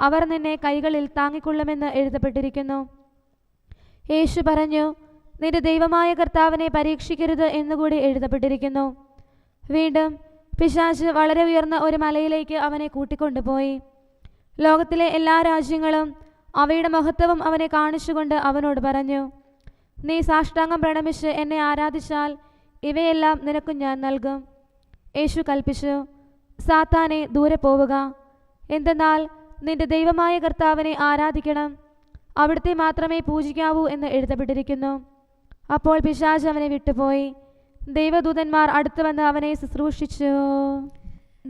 അവർ നിന്നെ കൈകളിൽ താങ്ങിക്കൊള്ളുമെന്ന് എഴുതപ്പെട്ടിരിക്കുന്നു. യേശു പറഞ്ഞു, നിന്റെ ദൈവമായ കർത്താവിനെ പരീക്ഷിക്കരുത് എന്നുകൂടി എഴുതപ്പെട്ടിരിക്കുന്നു. വീണ്ടും പിശാച് വളരെ ഉയർന്ന ഒരു മലയിലേക്ക് അവനെ കൂട്ടിക്കൊണ്ടുപോയി. ലോകത്തിലെ എല്ലാ രാജ്യങ്ങളും അവയുടെ മഹത്വവും അവനെ കാണിച്ചുകൊണ്ട് അവനോട് പറഞ്ഞു, നീ സാഷ്ടാംഗം പ്രണമിച്ച് എന്നെ ആരാധിച്ചാൽ ഇവയെല്ലാം നിനക്ക് ഞാൻ നൽകും. യേശു കൽപ്പിച്ചു, സാത്താനെ ദൂരെ പോവുക. എന്തെന്നാൽ നിന്റെ ദൈവമായ കർത്താവിനെ ആരാധിക്കണം, അവിടുത്തെ മാത്രമേ പൂജിക്കാവൂ എന്ന് എഴുതപ്പെട്ടിരിക്കുന്നു. അപ്പോൾ പിശാച് അവനെ വിട്ടുപോയി. ദൈവദൂതന്മാർ അടുത്തു വന്ന് അവനെ ശുശ്രൂഷിച്ചു.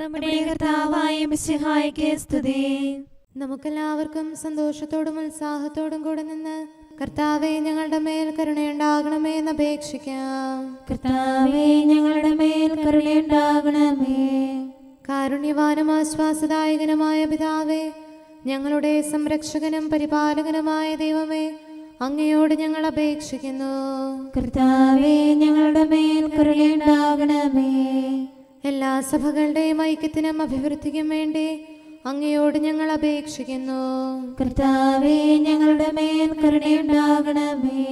നമ്മുടെ കർത്താവായ മിശിഹായ്ക്ക് സ്തുതി. നമുക്കെല്ലാവർക്കും സന്തോഷത്തോടും ഉത്സാഹത്തോടും കൂടെ നിന്ന് കർത്താവെ ഞങ്ങളുടെ മേൽ കരുണയുണ്ടാകണമേ എന്ന് അപേക്ഷിക്കാം. കർത്താവേ, ഞങ്ങളുടെ മേൽ കരുണയുണ്ടാകണമേ. കാരുണ്യവാനും ആശ്വാസദായകനുമായ പിതാവേ, ഞങ്ങളുടെ സംരക്ഷകനും പരിപാലകനുമായ ദൈവമേ, അങ്ങയോട് ഞങ്ങൾ അപേക്ഷിക്കുന്നു. കർത്താവേ, ഞങ്ങളുടെ മേൽ കരുണയുണ്ടാകണമേ. എല്ലാ സഭകളുടെയും ഐക്യത്തിനും അഭിവൃദ്ധിക്കും വേണ്ടി അങ്ങയോട് ഞങ്ങൾ അപേക്ഷിക്കുന്നു. കർത്താവേ, ഞങ്ങളുടെ മേൽ കരുണയുണ്ടാകണമേ.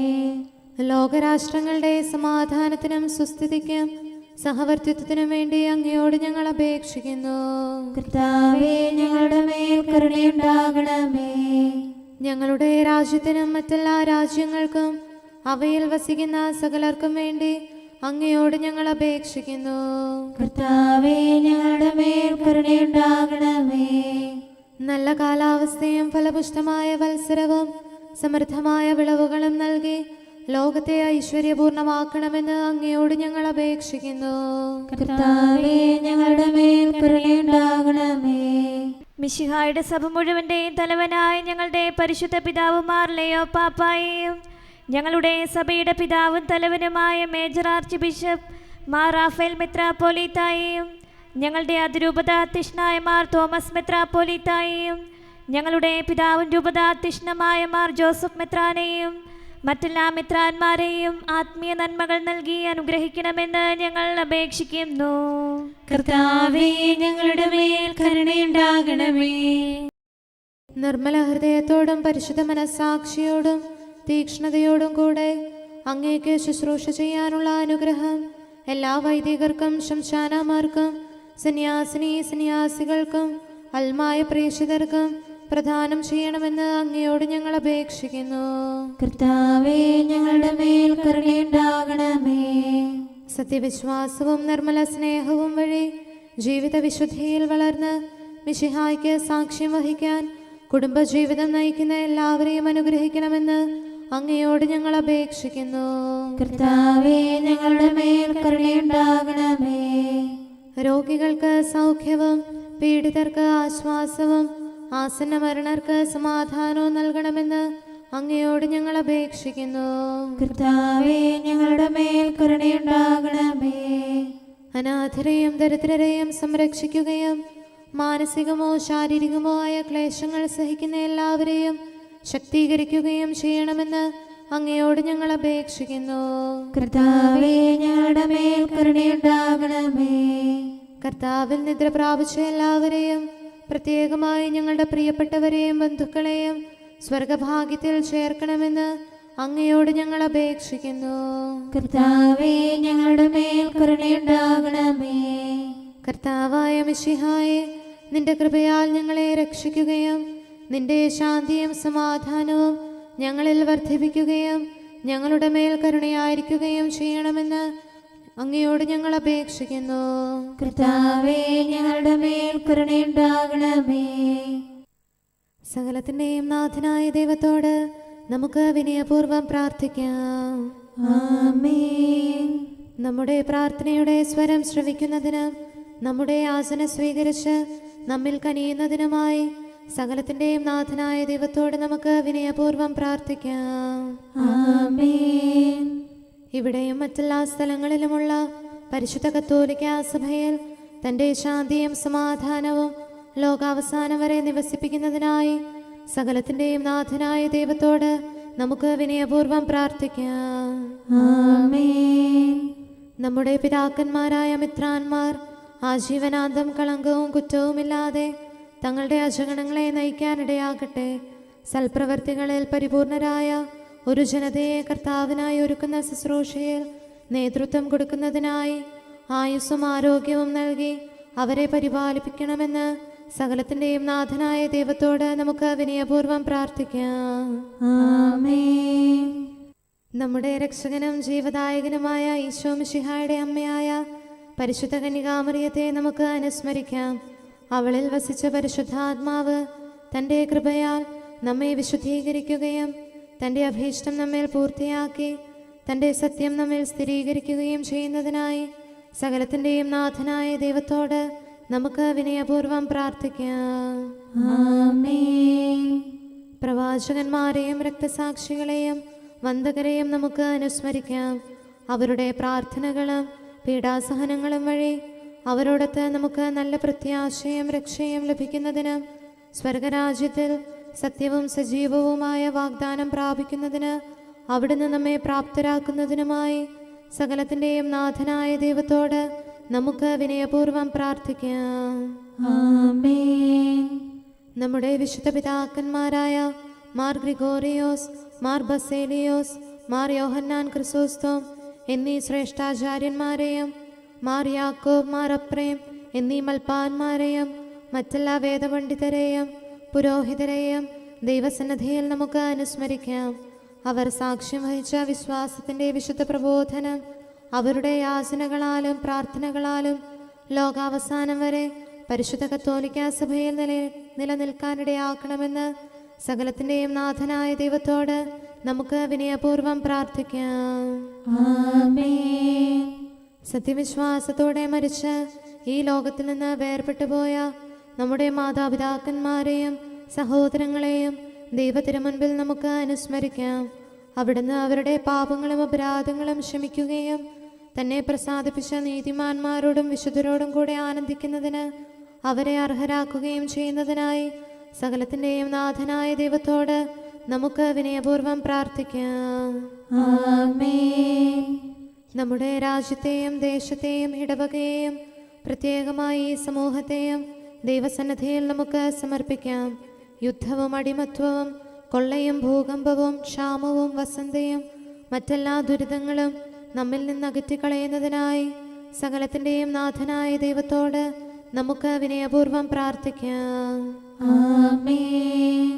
ലോകരാഷ്ട്രങ്ങളുടെ സമാധാനത്തിനും സുസ്ഥിതിക്കും സഹവർത്തിത്വത്തിനും വേണ്ടി അങ്ങയോട് ഞങ്ങൾ അപേക്ഷിക്കുന്നു. കർത്താവേ, ഞങ്ങളുടെ മേൽ കരുണയുണ്ടാകണമേ. ഞങ്ങളുടെ രാജ്യത്തിനും മറ്റെല്ലാ രാജ്യങ്ങൾക്കും അവയിൽ വസിക്കുന്ന സകലർക്കും വേണ്ടി അങ്ങയോട് ഞങ്ങൾ അപേക്ഷിക്കുന്നു. കർത്താവേ, ഞങ്ങളുടെ മേൽ കരുണയുണ്ടാകണമേ. നല്ല കാലാവസ്ഥയും ഫലപുഷ്ടമായ വത്സരവും സമൃദ്ധമായ വിളവുകളും നൽകി ലോകത്തെ ഐശ്വര്യപൂർണമാക്കണമെന്ന് അങ്ങയോട് ഞങ്ങൾ അപേക്ഷിക്കുന്നു. കർത്താവേ, ഞങ്ങളുടെ മേൽ കരുണയുണ്ടാകണമേ. മിശിഹായുടെ സഭ മുഴുവൻ്റെയും തലവനായ ഞങ്ങളുടെ പരിശുദ്ധ പിതാവുമാർ ലെയോ പാപ്പായെയും ഞങ്ങളുടെ സഭയുടെ പിതാവും തലവനുമായ മേജർ ആർച്ച് ബിഷപ്പ് മാർ റാഫേൽ മെത്രാപ്പോലീത്തായെയും ഞങ്ങളുടെ അതിരൂപതാധ്യക്ഷനായ മാർ തോമസ് മെത്രാപ്പോലീത്തായെയും ഞങ്ങളുടെ പിതാവും രൂപതാധ്യക്ഷനുമായ മാർ ജോസഫ് മെത്രാനെയും മറ്റെല്ലാ മെത്രാന്മാരെയും ആത്മീയ നന്മകൾ നൽകി അനുഗ്രഹിക്കണമെന്ന് ഞങ്ങൾ അപേക്ഷിക്കുന്നു. കർത്താവേ, ഞങ്ങളുടെ മേൽ കരുണയുണ്ടാകണമേ. നിർമ്മല ഹൃദയത്തോടും പരിശുദ്ധ മനസ്സാക്ഷിയോടും തീക്ഷ്ണതയോടും കൂടെ അങ്ങേക്ക് ശുശ്രൂഷ ചെയ്യാനുള്ള അനുഗ്രഹം എല്ലാ വൈദികർക്കും ശംശാനമാർക്കും സന്യാസികൾക്കും അൽമായ പ്രേക്ഷിതർക്കും പ്രദാനം ചെയ്യണമെന്ന് അങ്ങയോട് ഞങ്ങൾ അപേക്ഷിക്കുന്നു. കർത്താവേ, ഞങ്ങളുടെ മേൽ കരുണയുണ്ടാകണമേ. സത്യവിശ്വാസവും നിർമ്മല സ്നേഹവും വഴി ജീവിത വിശുദ്ധിയിൽ വളർന്ന് മിശിഹായ്ക്ക് സാക്ഷ്യം വഹിക്കാൻ കുടുംബജീവിതം നയിക്കുന്ന എല്ലാവരെയും അനുഗ്രഹിക്കണമെന്ന് അങ്ങയോട് ഞങ്ങൾ അപേക്ഷിക്കുന്നു. കർത്താവേ, ഞങ്ങളുടെ മേൽ കരുണയുണ്ടാകണമേ. രോഗികൾക്ക് സൗഖ്യവും പീഡിതർക്ക് ആശ്വാസവും ആസന്ന മരണർക്ക് സമാധാനവും നൽകണമെന്ന് അങ്ങയോട് ഞങ്ങൾ അപേക്ഷിക്കുന്നു. കർത്താവേ, ഞങ്ങളുടെ മേൽ കരുണയുണ്ടാകണമേ. അനാഥരെയും ദരിദ്രരെയും സംരക്ഷിക്കുകയും മാനസികമോ ശാരീരികമോ ആയ ക്ലേശങ്ങൾ സഹിക്കുന്ന എല്ലാവരെയും ശക്തീകരിക്കുകയും ചെയ്യണമെന്ന് അങ്ങയോട് ഞങ്ങൾ അപേക്ഷിക്കുന്നു. കർത്താവേ, ഞങ്ങളുടെ മേൽ കരുണയുണ്ടാകണമേ. കർത്താവിൽ നിദ്ര പ്രാപിച്ച എല്ലാവരെയും പ്രത്യേകമായി ഞങ്ങളുടെ പ്രിയപ്പെട്ടവരെയും ബന്ധുക്കളെയും സ്വർഗഭാഗ്യത്തിൽ ചേർക്കണമെന്ന് അങ്ങയോട് ഞങ്ങൾ അപേക്ഷിക്കുന്നു. കർത്താവേ, ഞങ്ങളുടെ മേൽ കരുണയുണ്ടാകണമേ. കർത്താവായ മിശിഹായെ, നിന്റെ കൃപയാൽ ഞങ്ങളെ രക്ഷിക്കുകയും നിന്റെ ശാന്തിയും സമാധാനവും ഞങ്ങളിൽ വർദ്ധിപ്പിക്കുകയും ഞങ്ങളുടെ മേൽ കരുണയായിരിക്കുകയും ചെയ്യണമെന്ന് അങ്ങയോട് ഞങ്ങൾ അപേക്ഷിക്കുന്നു. കർത്താവേ, ഞങ്ങളുടെ മേൽ കരുണയുണ്ടാകണമേ. സകലത്തിൻ്റെയും നാഥനായ ദൈവത്തോട് നമുക്ക് വിനയപൂർവ്വം പ്രാർത്ഥിക്കാം. ആമേൻ. നമ്മുടെ പ്രാർത്ഥനയുടെ സ്വരം ശ്രവിക്കുന്നതിനും നമ്മുടെ യാചന സ്വീകരിച്ച് നമ്മിൽ കനിയുന്നതിനുമായി സകലത്തിൻ്റെയും നാഥനായ ദൈവത്തോട് നമുക്ക് വിനയപൂർവ്വം പ്രാർത്ഥിക്കാം. ആമേൻ. ഇവിടെയും മറ്റെല്ലാ സ്ഥലങ്ങളിലുമുള്ള പരിശുദ്ധ കത്തോലിക്കാ സഭയിൽ തൻ്റെ ശാന്തിയും സമാധാനവും ലോകാവസാനം വരെ നിവസിപ്പിക്കുന്നതിനായി സകലത്തിൻ്റെയും നാഥനായ ദൈവത്തോട് നമുക്ക് വിനയപൂർവ്വം പ്രാർത്ഥിക്കാം. ആമേൻ. നമ്മുടെ പിതാക്കന്മാരായ മിത്രാന്മാർ ആജീവനാന്തം കളങ്കവും കുറ്റവുമില്ലാതെ തങ്ങളുടെ അജഗണങ്ങളെ നയിക്കാനിടയാകട്ടെ. സൽപ്രവർത്തികളിൽ പരിപൂർണരായ ഒരു ജനതയെ കർത്താവിനായി ഒരുക്കുന്ന ശുശ്രൂഷയിൽ നേതൃത്വം കൊടുക്കുന്നതിനായി ആയുസ്സും ആരോഗ്യവും നൽകി അവരെ പരിപാലിപ്പിക്കണമെന്ന് സകലത്തിൻ്റെയും നാഥനായ ദൈവത്തോട് നമുക്ക് വിനയപൂർവ്വം പ്രാർത്ഥിക്കാം. ആമേൻ. നമ്മുടെ രക്ഷകനും ജീവദായകനുമായ ഈശോ മിശിഹായുടെ അമ്മയായ പരിശുദ്ധ കന്യകാമറിയത്തെ നമുക്ക് അനുസ്മരിക്കാം. അവളിൽ വസിച്ച പരിശുദ്ധാത്മാവ് തൻ്റെ കൃപയാൽ നമ്മെ വിശുദ്ധീകരിക്കുകയും തൻ്റെ അഭീഷ്ടം നമ്മിൽ പൂർത്തിയാക്കി തൻ്റെ സത്യം നമ്മിൽ സ്ഥിരീകരിക്കുകയും ചെയ്യുന്നതിനായി സകലത്തിൻ്റെയും നാഥനായ ദൈവത്തോട് നമുക്ക് വിനയപൂർവ്വം പ്രാർത്ഥിക്കാം. ആമേൻ. പ്രവാചകന്മാരെയും രക്തസാക്ഷികളെയും വന്ദകരെയും നമുക്ക് അനുസ്മരിക്കാം. അവരുടെ പ്രാർത്ഥനകളും പീഡാസഹനങ്ങളും വഴി അവരോടൊത്ത് നമുക്ക് നല്ല പ്രത്യാശയും രക്ഷയും ലഭിക്കുന്നതിനും സ്വർഗരാജ്യത്തിൽ സത്യവും സജീവവുമായ വാഗ്ദാനം പ്രാപിക്കുന്നതിന് അവിടുന്ന് നമ്മെ പ്രാപ്തരാക്കുന്നതിനുമായി സകലത്തിൻ്റെയും നാഥനായ ദൈവത്തോട് നമുക്ക് വിനയപൂർവ്വം പ്രാർത്ഥിക്കാം. ആമേൻ. നമ്മുടെ വിശുദ്ധ പിതാക്കന്മാരായ മാർ ഗ്രിഗോറിയോസ്, മാർ ബസേലിയോസ്, മാർ യോഹന്നാൻ ക്രിസോസ്തോം എന്നീ ശ്രേഷ്ഠാചാര്യന്മാരെയും മാർ യാക്കോബ്, മാർ അപ്രേം എന്നീ മൽപ്പാന്മാരെയും മറ്റെല്ലാ വേദപണ്ഡിതരെയും പുരോഹിതരെയും ദൈവസന്നിധിയിൽ നമുക്ക് അനുസ്മരിക്കാം. അവർ സാക്ഷ്യം വഹിച്ച വിശ്വാസത്തിൻ്റെ വിശുദ്ധ പ്രബോധനം അവരുടെ യാചനകളാലും പ്രാർത്ഥനകളാലും ലോകാവസാനം വരെ പരിശുദ്ധ കത്തോലിക്കാ സഭയിൽ നിലനിൽക്കാനിടയാക്കണമെന്ന് സകലത്തിൻ്റെയും നാഥനായ ദൈവത്തോട് നമുക്ക് വിനയപൂർവ്വം പ്രാർത്ഥിക്കാം. ആമേൻ. സത്യവിശ്വാസത്തോടെ മരിച്ച് ഈ ലോകത്തിൽ നിന്ന് വേർപെട്ടു പോയ നമ്മുടെ മാതാപിതാക്കന്മാരെയും സഹോദരങ്ങളെയും ദൈവത്തിരുമുൻപിൽ നമുക്ക് അനുസ്മരിക്കാം. അവിടുന്ന് അവരുടെ പാപങ്ങളും അപരാധങ്ങളും ക്ഷമിക്കുകയും തന്നെ പ്രസാദിപ്പിച്ച നീതിമാന്മാരോടും വിശുദ്ധരോടും കൂടെ ആനന്ദിക്കുന്നതിന് അവരെ അർഹരാക്കുകയും ചെയ്യുന്നതിനായി സകലത്തിൻ്റെയും നാഥനായ ദൈവത്തോട് നമുക്ക് വിനയപൂർവ്വം പ്രാർത്ഥിക്കാം. ആമേൻ. നമ്മുടെ രാജ്യത്തെയും ദേശത്തെയും ഇടവകയെയും പ്രത്യേകമായി ഈ സമൂഹത്തെയും ദൈവസന്നിധിയിൽ നമുക്ക് സമർപ്പിക്കാം. യുദ്ധവും അടിമത്വവും കൊള്ളയും ഭൂകമ്പവും ക്ഷാമവും വസന്തയും മറ്റെല്ലാ ദുരിതങ്ങളും നമ്മിൽ നിന്ന് അകറ്റിക്കളയുന്നതിനായി സകലത്തിൻ്റെയും നാഥനായ ദൈവത്തോട് നമുക്ക് വിനയപൂർവ്വം പ്രാർത്ഥിക്കാം. ആമേൻ.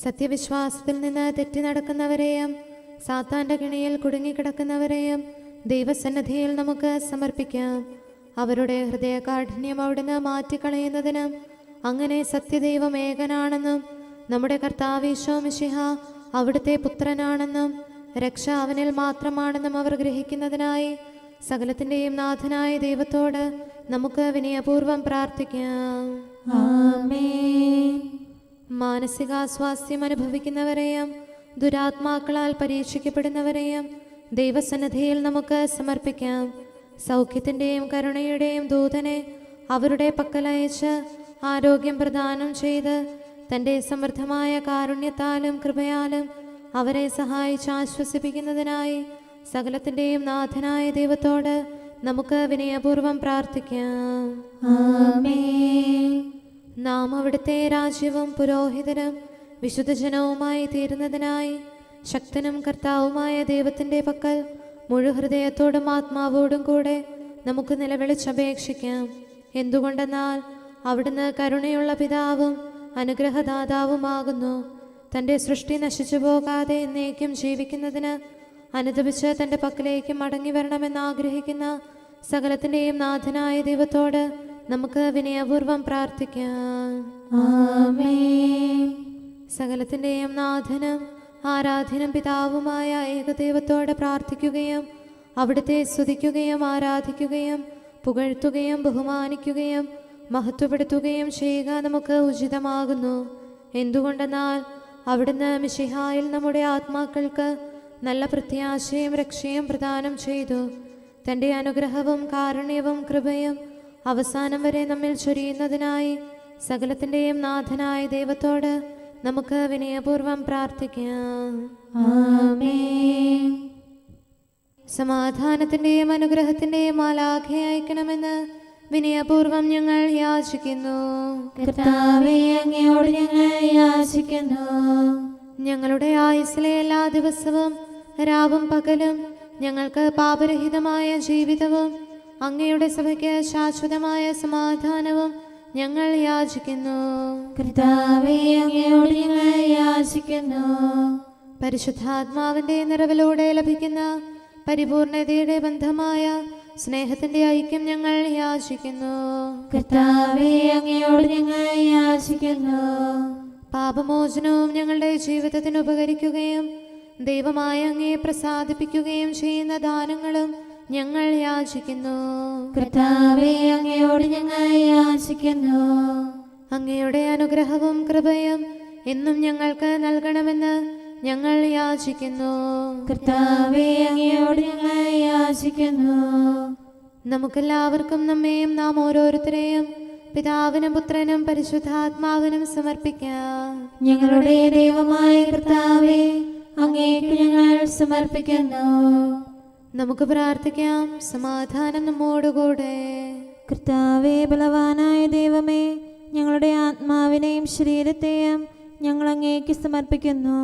സത്യവിശ്വാസത്തിൽ നിന്ന് തെറ്റി നടക്കുന്നവരെയും സാത്താൻ്റെ കിണിയിൽ കുടുങ്ങിക്കിടക്കുന്നവരെയും ദൈവസന്നിധിയിൽ നമുക്ക് സമർപ്പിക്കാം. അവരുടെ ഹൃദയകാഠിന്യം അവിടുന്ന് മാറ്റിക്കളയുന്നതിനും അങ്ങനെ സത്യദൈവം ഏകനാണെന്നും നമ്മുടെ കർത്താവ് ഈശോ മിശിഹ അവിടുത്തെ പുത്രനാണെന്നും രക്ഷ അവനിൽ മാത്രമാണെന്നും അവർ ഗ്രഹിക്കുന്നതിനായി സകലത്തിൻ്റെയും നാഥനായ ദൈവത്തോട് നമുക്ക് വിനയപൂർവ്വം പ്രാർത്ഥിക്കാം. ആമേൻ. മാനസികാസ്വാസ്ഥ്യം അനുഭവിക്കുന്നവരെയും ദുരാത്മാക്കളാൽ പരീക്ഷിക്കപ്പെടുന്നവരെയും ദൈവസന്നിധിയിൽ നമുക്ക് സമർപ്പിക്കാം. സൗഖ്യത്തിൻ്റെയും കരുണയുടെയും ദൂതനെ അവരുടെ പക്കലയച്ച് ആരോഗ്യം പ്രദാനം ചെയ്ത് തൻ്റെ സമൃദ്ധമായ കാരുണ്യത്താലും കൃപയാലും അവരെ സഹായിച്ച് ആശ്വസിപ്പിക്കുന്നതിനായി സകലത്തിൻ്റെയും നാഥനായ ദൈവത്തോട് നമുക്ക് വിനയപൂർവ്വം പ്രാർത്ഥിക്കാം. ആമേൻ. നാം അവിടുത്തെ രാജ്യവും പുരോഹിതനും വിശുദ്ധജനവുമായി തീരുന്നതിനായി ശക്തനും കർത്താവുമായ ദൈവത്തിൻ്റെ പക്കൽ മുഴുഹൃദയത്തോടും ആത്മാവോടും കൂടെ നമുക്ക് നിലവിളിച്ചപേക്ഷിക്കാം. എന്തുകൊണ്ടെന്നാൽ അവിടുന്ന് കരുണയുള്ള പിതാവും അനുഗ്രഹദാതാവുമാകുന്നു. തൻ്റെ സൃഷ്ടി നശിച്ചു പോകാതെ എന്നേക്കും ജീവിക്കുന്നതിന് അനുദപിച്ച് തൻ്റെ പക്കലേക്ക് മടങ്ങി വരണമെന്ന് ആഗ്രഹിക്കുന്ന സകലത്തിൻ്റെയും നാഥനായ ദൈവത്തോട് നമുക്ക് വിനയപൂർവ്വം പ്രാർത്ഥിക്കാം. ആമേൻ. സകലത്തിൻ്റെയും നാഥനും ആരാധ്യനും പിതാവുമായ ഏകദൈവത്തോട് പ്രാർത്ഥിക്കുകയും അവിടുത്തെ സ്തുതിക്കുകയും ആരാധിക്കുകയും പുകഴ്ത്തുകയും ബഹുമാനിക്കുകയും മഹത്വപ്പെടുത്തുകയും ചെയ്യുക നമുക്ക് ഉചിതമാകുന്നു. എന്തുകൊണ്ടെന്നാൽ അവിടുന്ന് മിശിഹായിൽ നമ്മുടെ ആത്മാക്കൾക്ക് നല്ല പ്രത്യാശയും രക്ഷയും പ്രദാനം ചെയ്തു. തൻ്റെ അനുഗ്രഹവും കാരുണ്യവും കൃപയും അവസാനം വരെ നമ്മിൽ ചൊരിയുന്നതിനായി സകലത്തിൻ്റെയും നാഥനായ ദൈവത്തോട് നമുക്ക് വിനയപൂർവ്വം പ്രാർത്ഥിക്കാം. ആമേൻ. സമാധാനത്തിൻ്റെയും അനുഗ്രഹത്തിൻ്റെയും മാലാഖയെ അയക്കണമെന്ന് വിനയപൂർവ്വം ഞങ്ങൾ യാചിക്കുന്നു. കർത്താവേ, അങ്ങയോട് ഞങ്ങൾ യാചിക്കുന്നു. ഞങ്ങളുടെ ആയുസ്സിലെ എല്ലാ ദിവസവും രാവും പകലും ഞങ്ങൾക്ക് പാപരഹിതമായ ജീവിതവും അങ്ങയുടെ സഭയ്ക്ക് ശാശ്വതമായ സമാധാനവും ഞങ്ങൾ യാചിക്കുന്നു. കർത്താവേ, അങ്ങയോട് ഞങ്ങൾ യാചിക്കുന്നു. പരിശുദ്ധാത്മാവിന്റെ നിറവിലൂടെ ലഭിക്കുന്ന പരിപൂർണതയുടെ ബന്ധമായ സ്നേഹത്തിന്റെ ഐക്യം ഞങ്ങൾ യാചിക്കുന്നു. കർത്താവേ, അങ്ങയോട് ഞങ്ങൾ യാചിക്കുന്നു. പാപമോചനവും ഞങ്ങളുടെ ജീവിതത്തിന് ഉപകരിക്കുകയും ദൈവമായ അങ്ങയെ പ്രസാദിപ്പിക്കുകയും ചെയ്യുന്ന ദാനങ്ങളും ഞങ്ങൾ യാചിക്കുന്നു. കർത്താവേ, അങ്ങയോട് ഞങ്ങൾ യാചിക്കുന്നു. അങ്ങയുടെ അനുഗ്രഹവും കൃപയും എന്നും ഞങ്ങൾക്ക് നൽകണമെന്ന് ഞങ്ങൾ യാചിക്കുന്നു. കർത്താവേ, അങ്ങയോട് ഞങ്ങൾ യാചിക്കുന്നു. നമുക്കെല്ലാവർക്കും നമ്മെയും നാം ഓരോരുത്തരെയും പിതാവിനും പുത്രനും പരിശുദ്ധാത്മാവിനും സമർപ്പിക്കാം. ഞങ്ങളുടെ ദൈവമായ കർത്താവേ, അങ്ങേക്ക് ഞങ്ങൾ സമർപ്പിക്കുന്നു. നമുക്ക് പ്രാർത്ഥിക്കാം. സമാധാനം നമ്മോടുകൂടെ. കർത്താവേ, ബലവാനായ ദൈവമേ, ഞങ്ങളുടെ ആത്മാവിനെയും ശരീരത്തെയും ഞങ്ങൾ അങ്ങേക്ക് സമർപ്പിക്കുന്നു.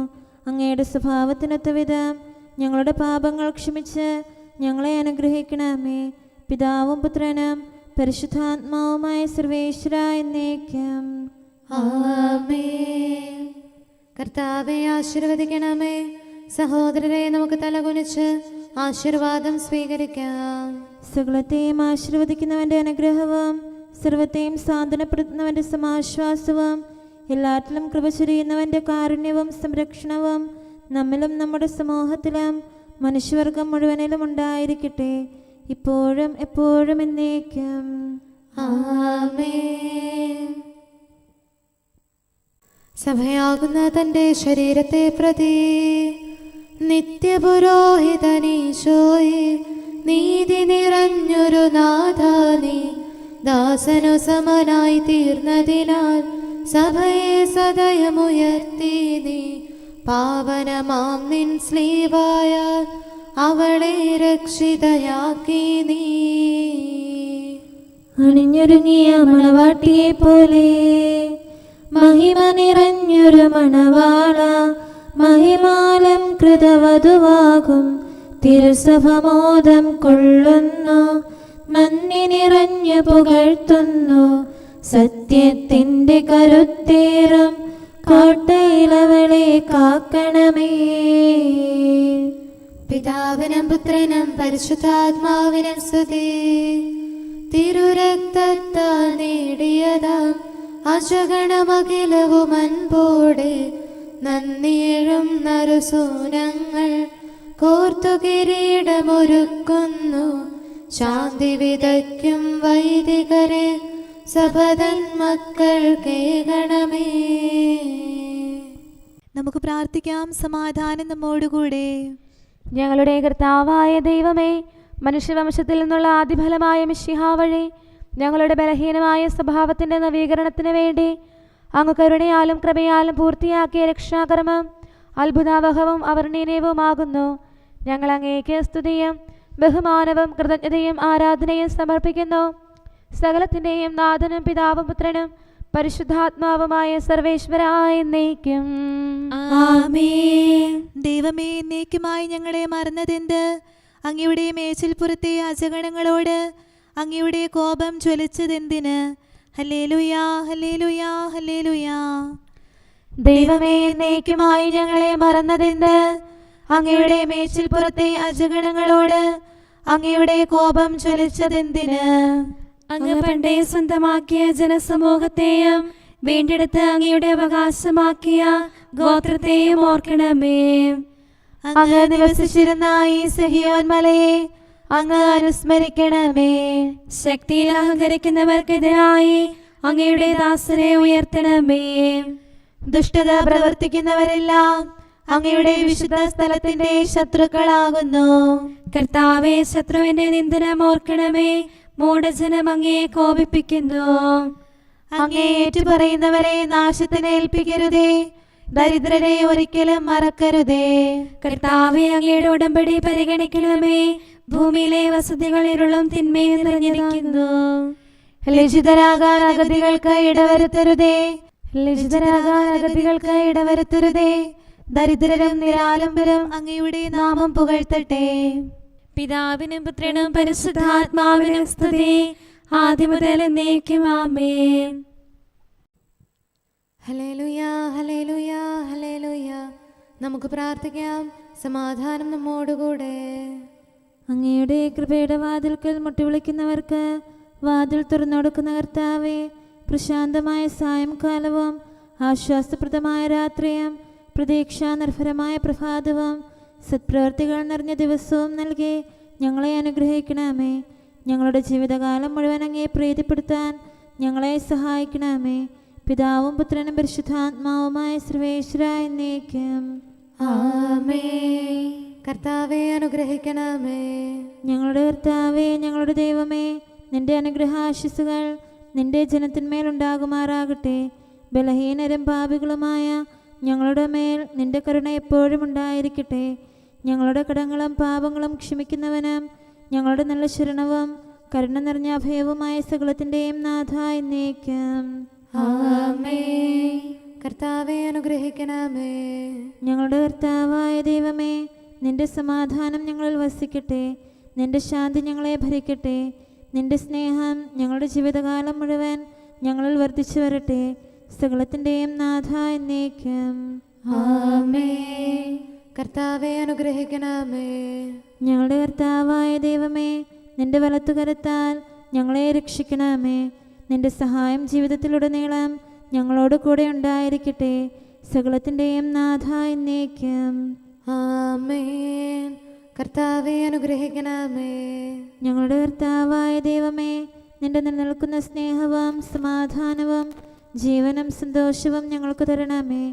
അങ്ങയുടെ സ്വഭാവത്തിനൊത്ത വിധം ഞങ്ങളുടെ പാപങ്ങൾ ക്ഷമിച്ച് ഞങ്ങളെ അനുഗ്രഹിക്കണമേ. പിതാവും പുത്രനും പരിശുദ്ധാത്മാവുമായ സർവേശ്വര എന്നേക്കും. ആമേൻ. കർത്താവെ ആശീർവദിക്കണമേ. സഹോദരരെ, നമുക്ക് തലകുനിച്ച് ആശീർവാദം സ്വീകരിക്കാം. സകലത്തെയും ആശീർവദിക്കുന്നവന്റെ അനുഗ്രഹവും സർവത്തെയും സാന്ത്വനപ്പെടുത്തുന്നവന്റെ സമാശ്വാസവും എല്ലാറ്റിലും കൃപ ചൊരിയുന്നവന്റെ കാരുണ്യവും സംരക്ഷണവും നമ്മിലും നമ്മുടെ സമൂഹത്തിലും മനുഷ്യവർഗം മുഴുവനിലും ഉണ്ടായിരിക്കട്ടെ, ഇപ്പോഴും എപ്പോഴും എന്നേക്കും. ആമേൻ. സഭയാകുന്ന തൻ്റെ ശരീരത്തെ പ്രതി നിത്യപുരോഹിതനീശോയെ, നീതി നിറഞ്ഞൊരു നാഥാനീ ദാസനു സമനായി തീർന്നതിനാൽ സഭയെ സദയമുയർത്തി നീ പാവനമാം നിൻ സ്ലീവായാൽ അവളെ രക്ഷിതയാക്കി നീ. അണിഞ്ഞൊരുങ്ങിയ മണവാട്ടിയെ പോലെ മഹിമ നിറഞ്ഞൊരു മണവാള, മഹിമാലം കൃതവധുവാകും തിരുസഭമോദം കൊള്ളുന്നു. നന്ദി നിറഞ്ഞു പുകഴ്ത്തുന്നു സത്യത്തിൻ്റെ കരുത്തേറും കോട്ടയിലവളെ കാക്കണമേ. പിതാവിനും പുത്രനും പരിശുദ്ധാത്മാവിനും സ്തുതി. തിരുരക്തത്താൽ നേടിയതാം അജഗണമഖിലവും അൻപോടെ നന്ദിയേഴും നറുസൂനങ്ങൾ കോർത്തു കിരീടമൊരുക്കുന്നു. ശാന്തി വിതയ്ക്കും വൈദികരെ സഭതൻ മക്കൾ കേൾക്കണമേ. നമുക്ക് പ്രാർത്ഥിക്കാം. സമാധാനം നമ്മോടുകൂടെ. ഞങ്ങളുടെ കർത്താവായ ദൈവമേ, മനുഷ്യവംശത്തിൽ നിന്നുള്ള ആദിഫലമായ മിശിഹാ വഴി ഞങ്ങളുടെ ബലഹീനമായ സ്വഭാവത്തിൻ്റെ നവീകരണത്തിന് വേണ്ടി അങ്ങ് കരുണയാലും കൃപയാലും പൂർത്തിയാക്കിയ രക്ഷാകർമ്മം അത്ഭുതാവഹവും അവർണ്ണീയവുമാകുന്നു. ഞങ്ങൾ അങ്ങേക്ക് സ്തുതിയും ബഹുമാനവും കൃതജ്ഞതയും ആരാധനയും സമർപ്പിക്കുന്നു. സകലത്തിൻ്റെയും നാഥനും പിതാവും പുത്രനും പരിശുദ്ധാത്മാവുമായ സർവേശ്വരായ എന്നേക്കും. ആമേൻ. ദൈവമേ, എന്നേക്കുമായി ഞങ്ങളെ മറന്നതെന്ത്? അങ്ങയുടെ മേച്ചിൽപ്പുറത്തെ അജഗണങ്ങളോട് അങ്ങയുടെ കോപം ജ്വലിച്ചതെന്തിന്? ഹല്ലേലൂയാ, ഹല്ലേലൂയാ, ഹല്ലേലൂയാ. ദൈവമേ, എന്നേക്കുമായി ഞങ്ങളെ മറന്നതെന്ത്? അങ്ങയുടെ മേച്ചിൽപ്പുറത്തെ അജഗണങ്ങളോട് അങ്ങയുടെ കോപം ജ്വലിച്ചതെന്തിന്? അങ്ങ് പണ്ടേ സ്വന്തമാക്കിയ ജനസമൂഹത്തെയും വീണ്ടെടുത്ത് അങ്ങയുടെ അവകാശമാക്കിയ ഗോത്രത്തെയും ഓർക്കണമേ. അങ്ങ് നിവസിച്ചിരുന്ന ഈ സഹിയോൻ മലയെ അങ്ങ് അനുസ്മരിക്കണമേ. ശക്തിയിൽ അഹങ്കരിക്കുന്നവർക്കെതിരായി അങ്ങയുടെ ദാസരെ ഉയർത്തണമേ. ദുഷ്ടത പ്രവർത്തിക്കുന്നവരെല്ലാം അങ്ങയുടെ വിശുദ്ധ സ്ഥലത്തിന്റെ ശത്രുക്കളാകുന്നു. കർത്താവേ, ശത്രുവിന്റെ നിന്ദനം ഓർക്കണമേ. മൂഢജനം അങ്ങയെ കോപിപ്പിക്കുന്നു. അങ്ങേ ഏറ്റുപറയുന്നവരെ നാശത്തിന് ഏൽപ്പിക്കരുതേ. ദരിദ്രരെ ഒരിക്കലും മറക്കരുതേ. കർത്താവേ, അങ്ങയുടെ ഉടമ്പടി പരിഗണിക്കണമേ. ഭൂമിയിലെ വസതികൾ ഇരുളും തിന്മയും നിറഞ്ഞിരിക്കുന്നു. ലജ്ജിതരാകാൻ അഗതികൾക്ക് ഇടവരുത്തരുതേ. ലജ്ജിതരാകാൻ അഗതികൾക്ക് ഇടവരുത്തരുതേ. ദരിദ്രരും നിരാലംബരും അങ്ങയുടെ നാമം പുകഴ്ത്തട്ടെ. പിതാവിനും പുത്രനും പരിശുദ്ധാത്മാവിനും സ്തുതി, ആദ്യം മുതൽ എന്നേക്കും. ആമേൻ. ഹല്ലേലൂയ, ഹല്ലേലൂയ, ഹല്ലേലൂയ. നമുക്ക് പ്രാർത്ഥിക്കാം. സമാധാനം നമ്മോടുകൂടെ. അങ്ങയുടെ കൃപയുടെ വാതിൽക്കൽ മുട്ടിവിളിക്കുന്നവർക്ക് വാതിൽ തുറന്നുകൊടുക്കുന്ന കർത്താവേ, പ്രശാന്തമായ സായംകാലവും ആശ്വാസപ്രദമായ രാത്രിയും പ്രതീക്ഷാനിർഭരമായ പ്രഭാതവും സത്പ്രവർത്തികൾ നിറഞ്ഞ ദിവസവും നൽകി ഞങ്ങളെ അനുഗ്രഹിക്കണമേ. ഞങ്ങളുടെ ജീവിതകാലം മുഴുവൻ അങ്ങയെ പ്രീതിപ്പെടുത്താൻ ഞങ്ങളെ സഹായിക്കണമേ. പിതാവും പുത്രനും പരിശുദ്ധാത്മാവുമായ സർവേശ്വരായ എന്നേക്കും. ആമേൻ. കർത്താവെ അനുഗ്രഹിക്കണമേ. ഞങ്ങളുടെ കർത്താവേ, ഞങ്ങളുടെ ദൈവമേ, നിന്റെ അനുഗ്രഹാശിസുകൾ നിന്റെ ജനത്തിന്മേലുണ്ടാകുമാറാകട്ടെ. ബലഹീനരും പാപികളുമായ ഞങ്ങളുടെ മേൽ നിന്റെ കരുണ എപ്പോഴും ഉണ്ടായിരിക്കട്ടെ. ഞങ്ങളുടെ കടങ്ങളും പാപങ്ങളും ക്ഷമിക്കുന്നവനും ഞങ്ങളുടെ നല്ല ശരണവും കരുണ നിറഞ്ഞ അഭയവുമായ സകലത്തിൻ്റെയും നാഥ എന്നേക്കും. ആമേൻ. കർത്താവെ അനുഗ്രഹിക്കണമേ. ഞങ്ങളുടെ കർത്താവായ ദൈവമേ, നിന്റെ സമാധാനം ഞങ്ങളിൽ വസിക്കട്ടെ. നിന്റെ ശാന്തി ഞങ്ങളെ ഭരിക്കട്ടെ. നിന്റെ സ്നേഹം ഞങ്ങളുടെ ജീവിതകാലം മുഴുവൻ ഞങ്ങളിൽ വർദ്ധിച്ചു വരട്ടെ. സകലത്തിൻ്റെയും നാഥ എന്നേക്കും. ആമേൻ. കർത്താവെ അനുഗ്രഹിക്കണമേ. ഞങ്ങളുടെ കർത്താവായ ദൈവമേ, നിന്റെ വലത്തുകരത്താൽ ഞങ്ങളെ രക്ഷിക്കണമേ. നിന്റെ സഹായം ജീവിതത്തിലുടനീളം ഞങ്ങളോട് കൂടെ ഉണ്ടായിരിക്കട്ടെ. സകലത്തിൻ്റെയും നാഥ എന്നേക്കും. ആമേൻ. കർത്താവെ അനുഗ്രഹിക്കണമേ. ഞങ്ങളുടെ കർത്താവായ ദൈവമേ, നിന്റെ നിലനിൽക്കുന്ന സ്നേഹവും സമാധാനവും ജീവനും സന്തോഷവും ഞങ്ങൾക്ക് തരണമേ.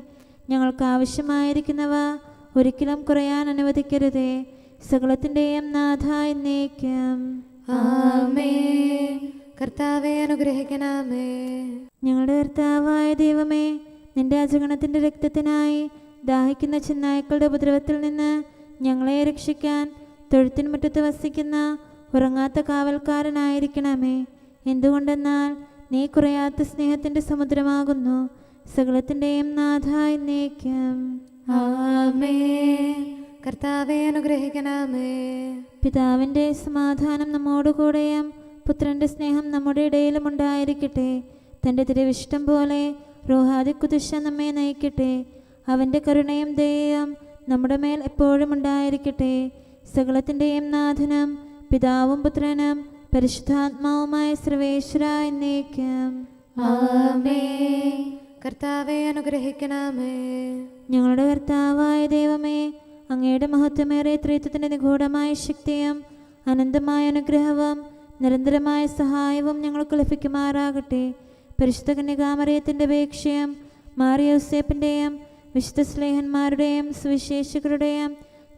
ഞങ്ങൾക്ക് ആവശ്യമായിരിക്കുന്നവ ഒരിക്കലും കുറയാൻ അനുവദിക്കരുതേ. സകലത്തിൻ്റെയും നാഥ എന്നേക്കും. ആമേൻ. കർത്താവെ അനുഗ്രഹിക്കണമേ. ഞങ്ങളുടെ കർത്താവായ ദൈവമേ, നിന്റെ അജഗണത്തിൻ്റെ രക്തത്തിനായി ദാഹിക്കുന്ന ചെന്നായ്ക്കളുടെ ഉപദ്രവത്തിൽ നിന്ന് ഞങ്ങളെ രക്ഷിക്കാൻ തൊഴുത്തിൻ മുറ്റത്ത് വസിക്കുന്ന ഉറങ്ങാത്ത കാവൽക്കാരനായിരിക്കണമേ. എന്തുകൊണ്ടെന്നാൽ നീ കുറയാത്ത സ്നേഹത്തിൻ്റെ സമുദ്രമാകുന്നു. സകലത്തിൻ്റെയും നാഥ എന്നേക്കും. ആമേൻ. കർത്താവെ അനുഗ്രഹിക്കണമേ. പിതാവിൻ്റെ സമാധാനം നമ്മോടുകൂടെയും പുത്രൻ്റെ സ്നേഹം നമ്മുടെ ഇടയിലും ഉണ്ടായിരിക്കട്ടെ. തൻ്റെ തിരുവിഷ്ടം പോലെ റോഹാദിക്കുദിശ നമ്മെ നയിക്കട്ടെ. അവൻ്റെ കരുണയും ദയയും നമ്മുടെ മേൽ എപ്പോഴും ഉണ്ടായിരിക്കട്ടെ. സകലത്തിൻ്റെയും നാഥനും പിതാവും പുത്രനും പരിശുദ്ധാത്മാവുമായ സർവേശ്വര എന്നേക്കും. ആമേൻ. കർത്താവെ അനുഗ്രഹിക്കണമേ. ഞങ്ങളുടെ കർത്താവായ ദൈവമേ, അങ്ങയുടെ മഹത്വമേറിയ ത്രിത്വത്തിൻ്റെ നിഗൂഢമായ ശക്തിയും അനന്തമായ അനുഗ്രഹവും നിരന്തരമായ സഹായവും ഞങ്ങൾക്ക് ലഭിക്കുമാറാകട്ടെ. പരിശുദ്ധ കന്യകാമറിയത്തിൻ്റെ അപേക്ഷയും മാറിയോസേപ്പിൻ്റെയും വിശുദ്ധ സ്ലേഹന്മാരുടെയും സുവിശേഷകരുടെയും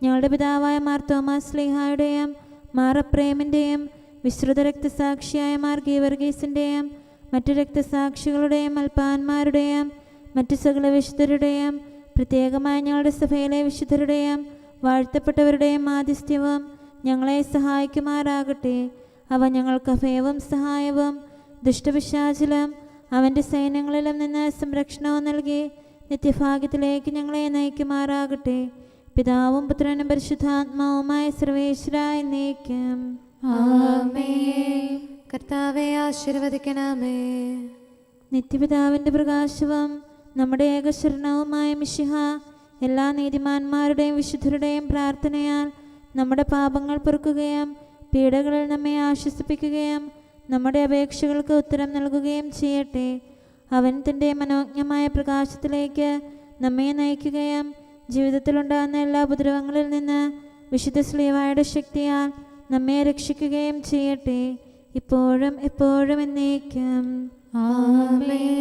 ഞങ്ങളുടെ പിതാവായ മാർ തോമാസ് സ്ലീഹായുടെയും മാർ അപ്രേമിൻ്റെയും വിശ്രുത രക്തസാക്ഷിയായ മാർ ഗീവർഗീസിൻ്റെയും മറ്റു രക്തസാക്ഷികളുടെയും അൽപ്പാന്മാരുടെയും മറ്റു സകല വിശുദ്ധരുടെയും പ്രത്യേകമായ ഞങ്ങളുടെ സഭയിലെ വിശുദ്ധരുടെയും വാഴ്ത്തപ്പെട്ടവരുടെയും മാധ്യസ്ഥ്യവും ഞങ്ങളെ സഹായിക്കുമാറാകട്ടെ. അവ ഞങ്ങൾക്ക് അഭയവും സഹായവും ദുഷ്ടപിശാചിലും അവൻ്റെ സൈന്യങ്ങളിലും നിന്ന് സംരക്ഷണവും നൽകി നിത്യഭാഗ്യത്തിലേക്ക് ഞങ്ങളെ നയിക്കുമാറാകട്ടെ. പിതാവും പുത്രനും പരിശുദ്ധാത്മാവുമായ സർവേശ്വര എന്നേക്കും. ആമേൻ. കർത്താവെ ആശീർവദിക്കണമേ. നിത്യപിതാവിൻ്റെ പ്രകാശവും നമ്മുടെ ഏകശരണവുമായ മിശിഹ എല്ലാ നീതിമാന്മാരുടെയും വിശുദ്ധരുടെയും പ്രാർത്ഥനയാൽ നമ്മുടെ പാപങ്ങൾ പൊറുക്കുകയും പീഡകളിൽ നമ്മെ ആശ്വസിപ്പിക്കുകയും നമ്മുടെ അപേക്ഷകൾക്ക് ഉത്തരം നൽകുകയും ചെയ്യട്ടെ. അവൻ തൻ്റെ മനോജ്ഞമായ പ്രകാശത്തിലേക്ക് നമ്മെ നയിക്കുകയും ജീവിതത്തിലുണ്ടാകുന്ന എല്ലാ ഉപദ്രവങ്ങളിൽ നിന്ന് വിശുദ്ധ ശ്ലീവായുടെ ശക്തിയാൽ നമ്മെ രക്ഷിക്കുകയും ചെയ്യട്ടെ, ഇപ്പോഴും എപ്പോഴും എന്നേക്കും. ആമേൻ.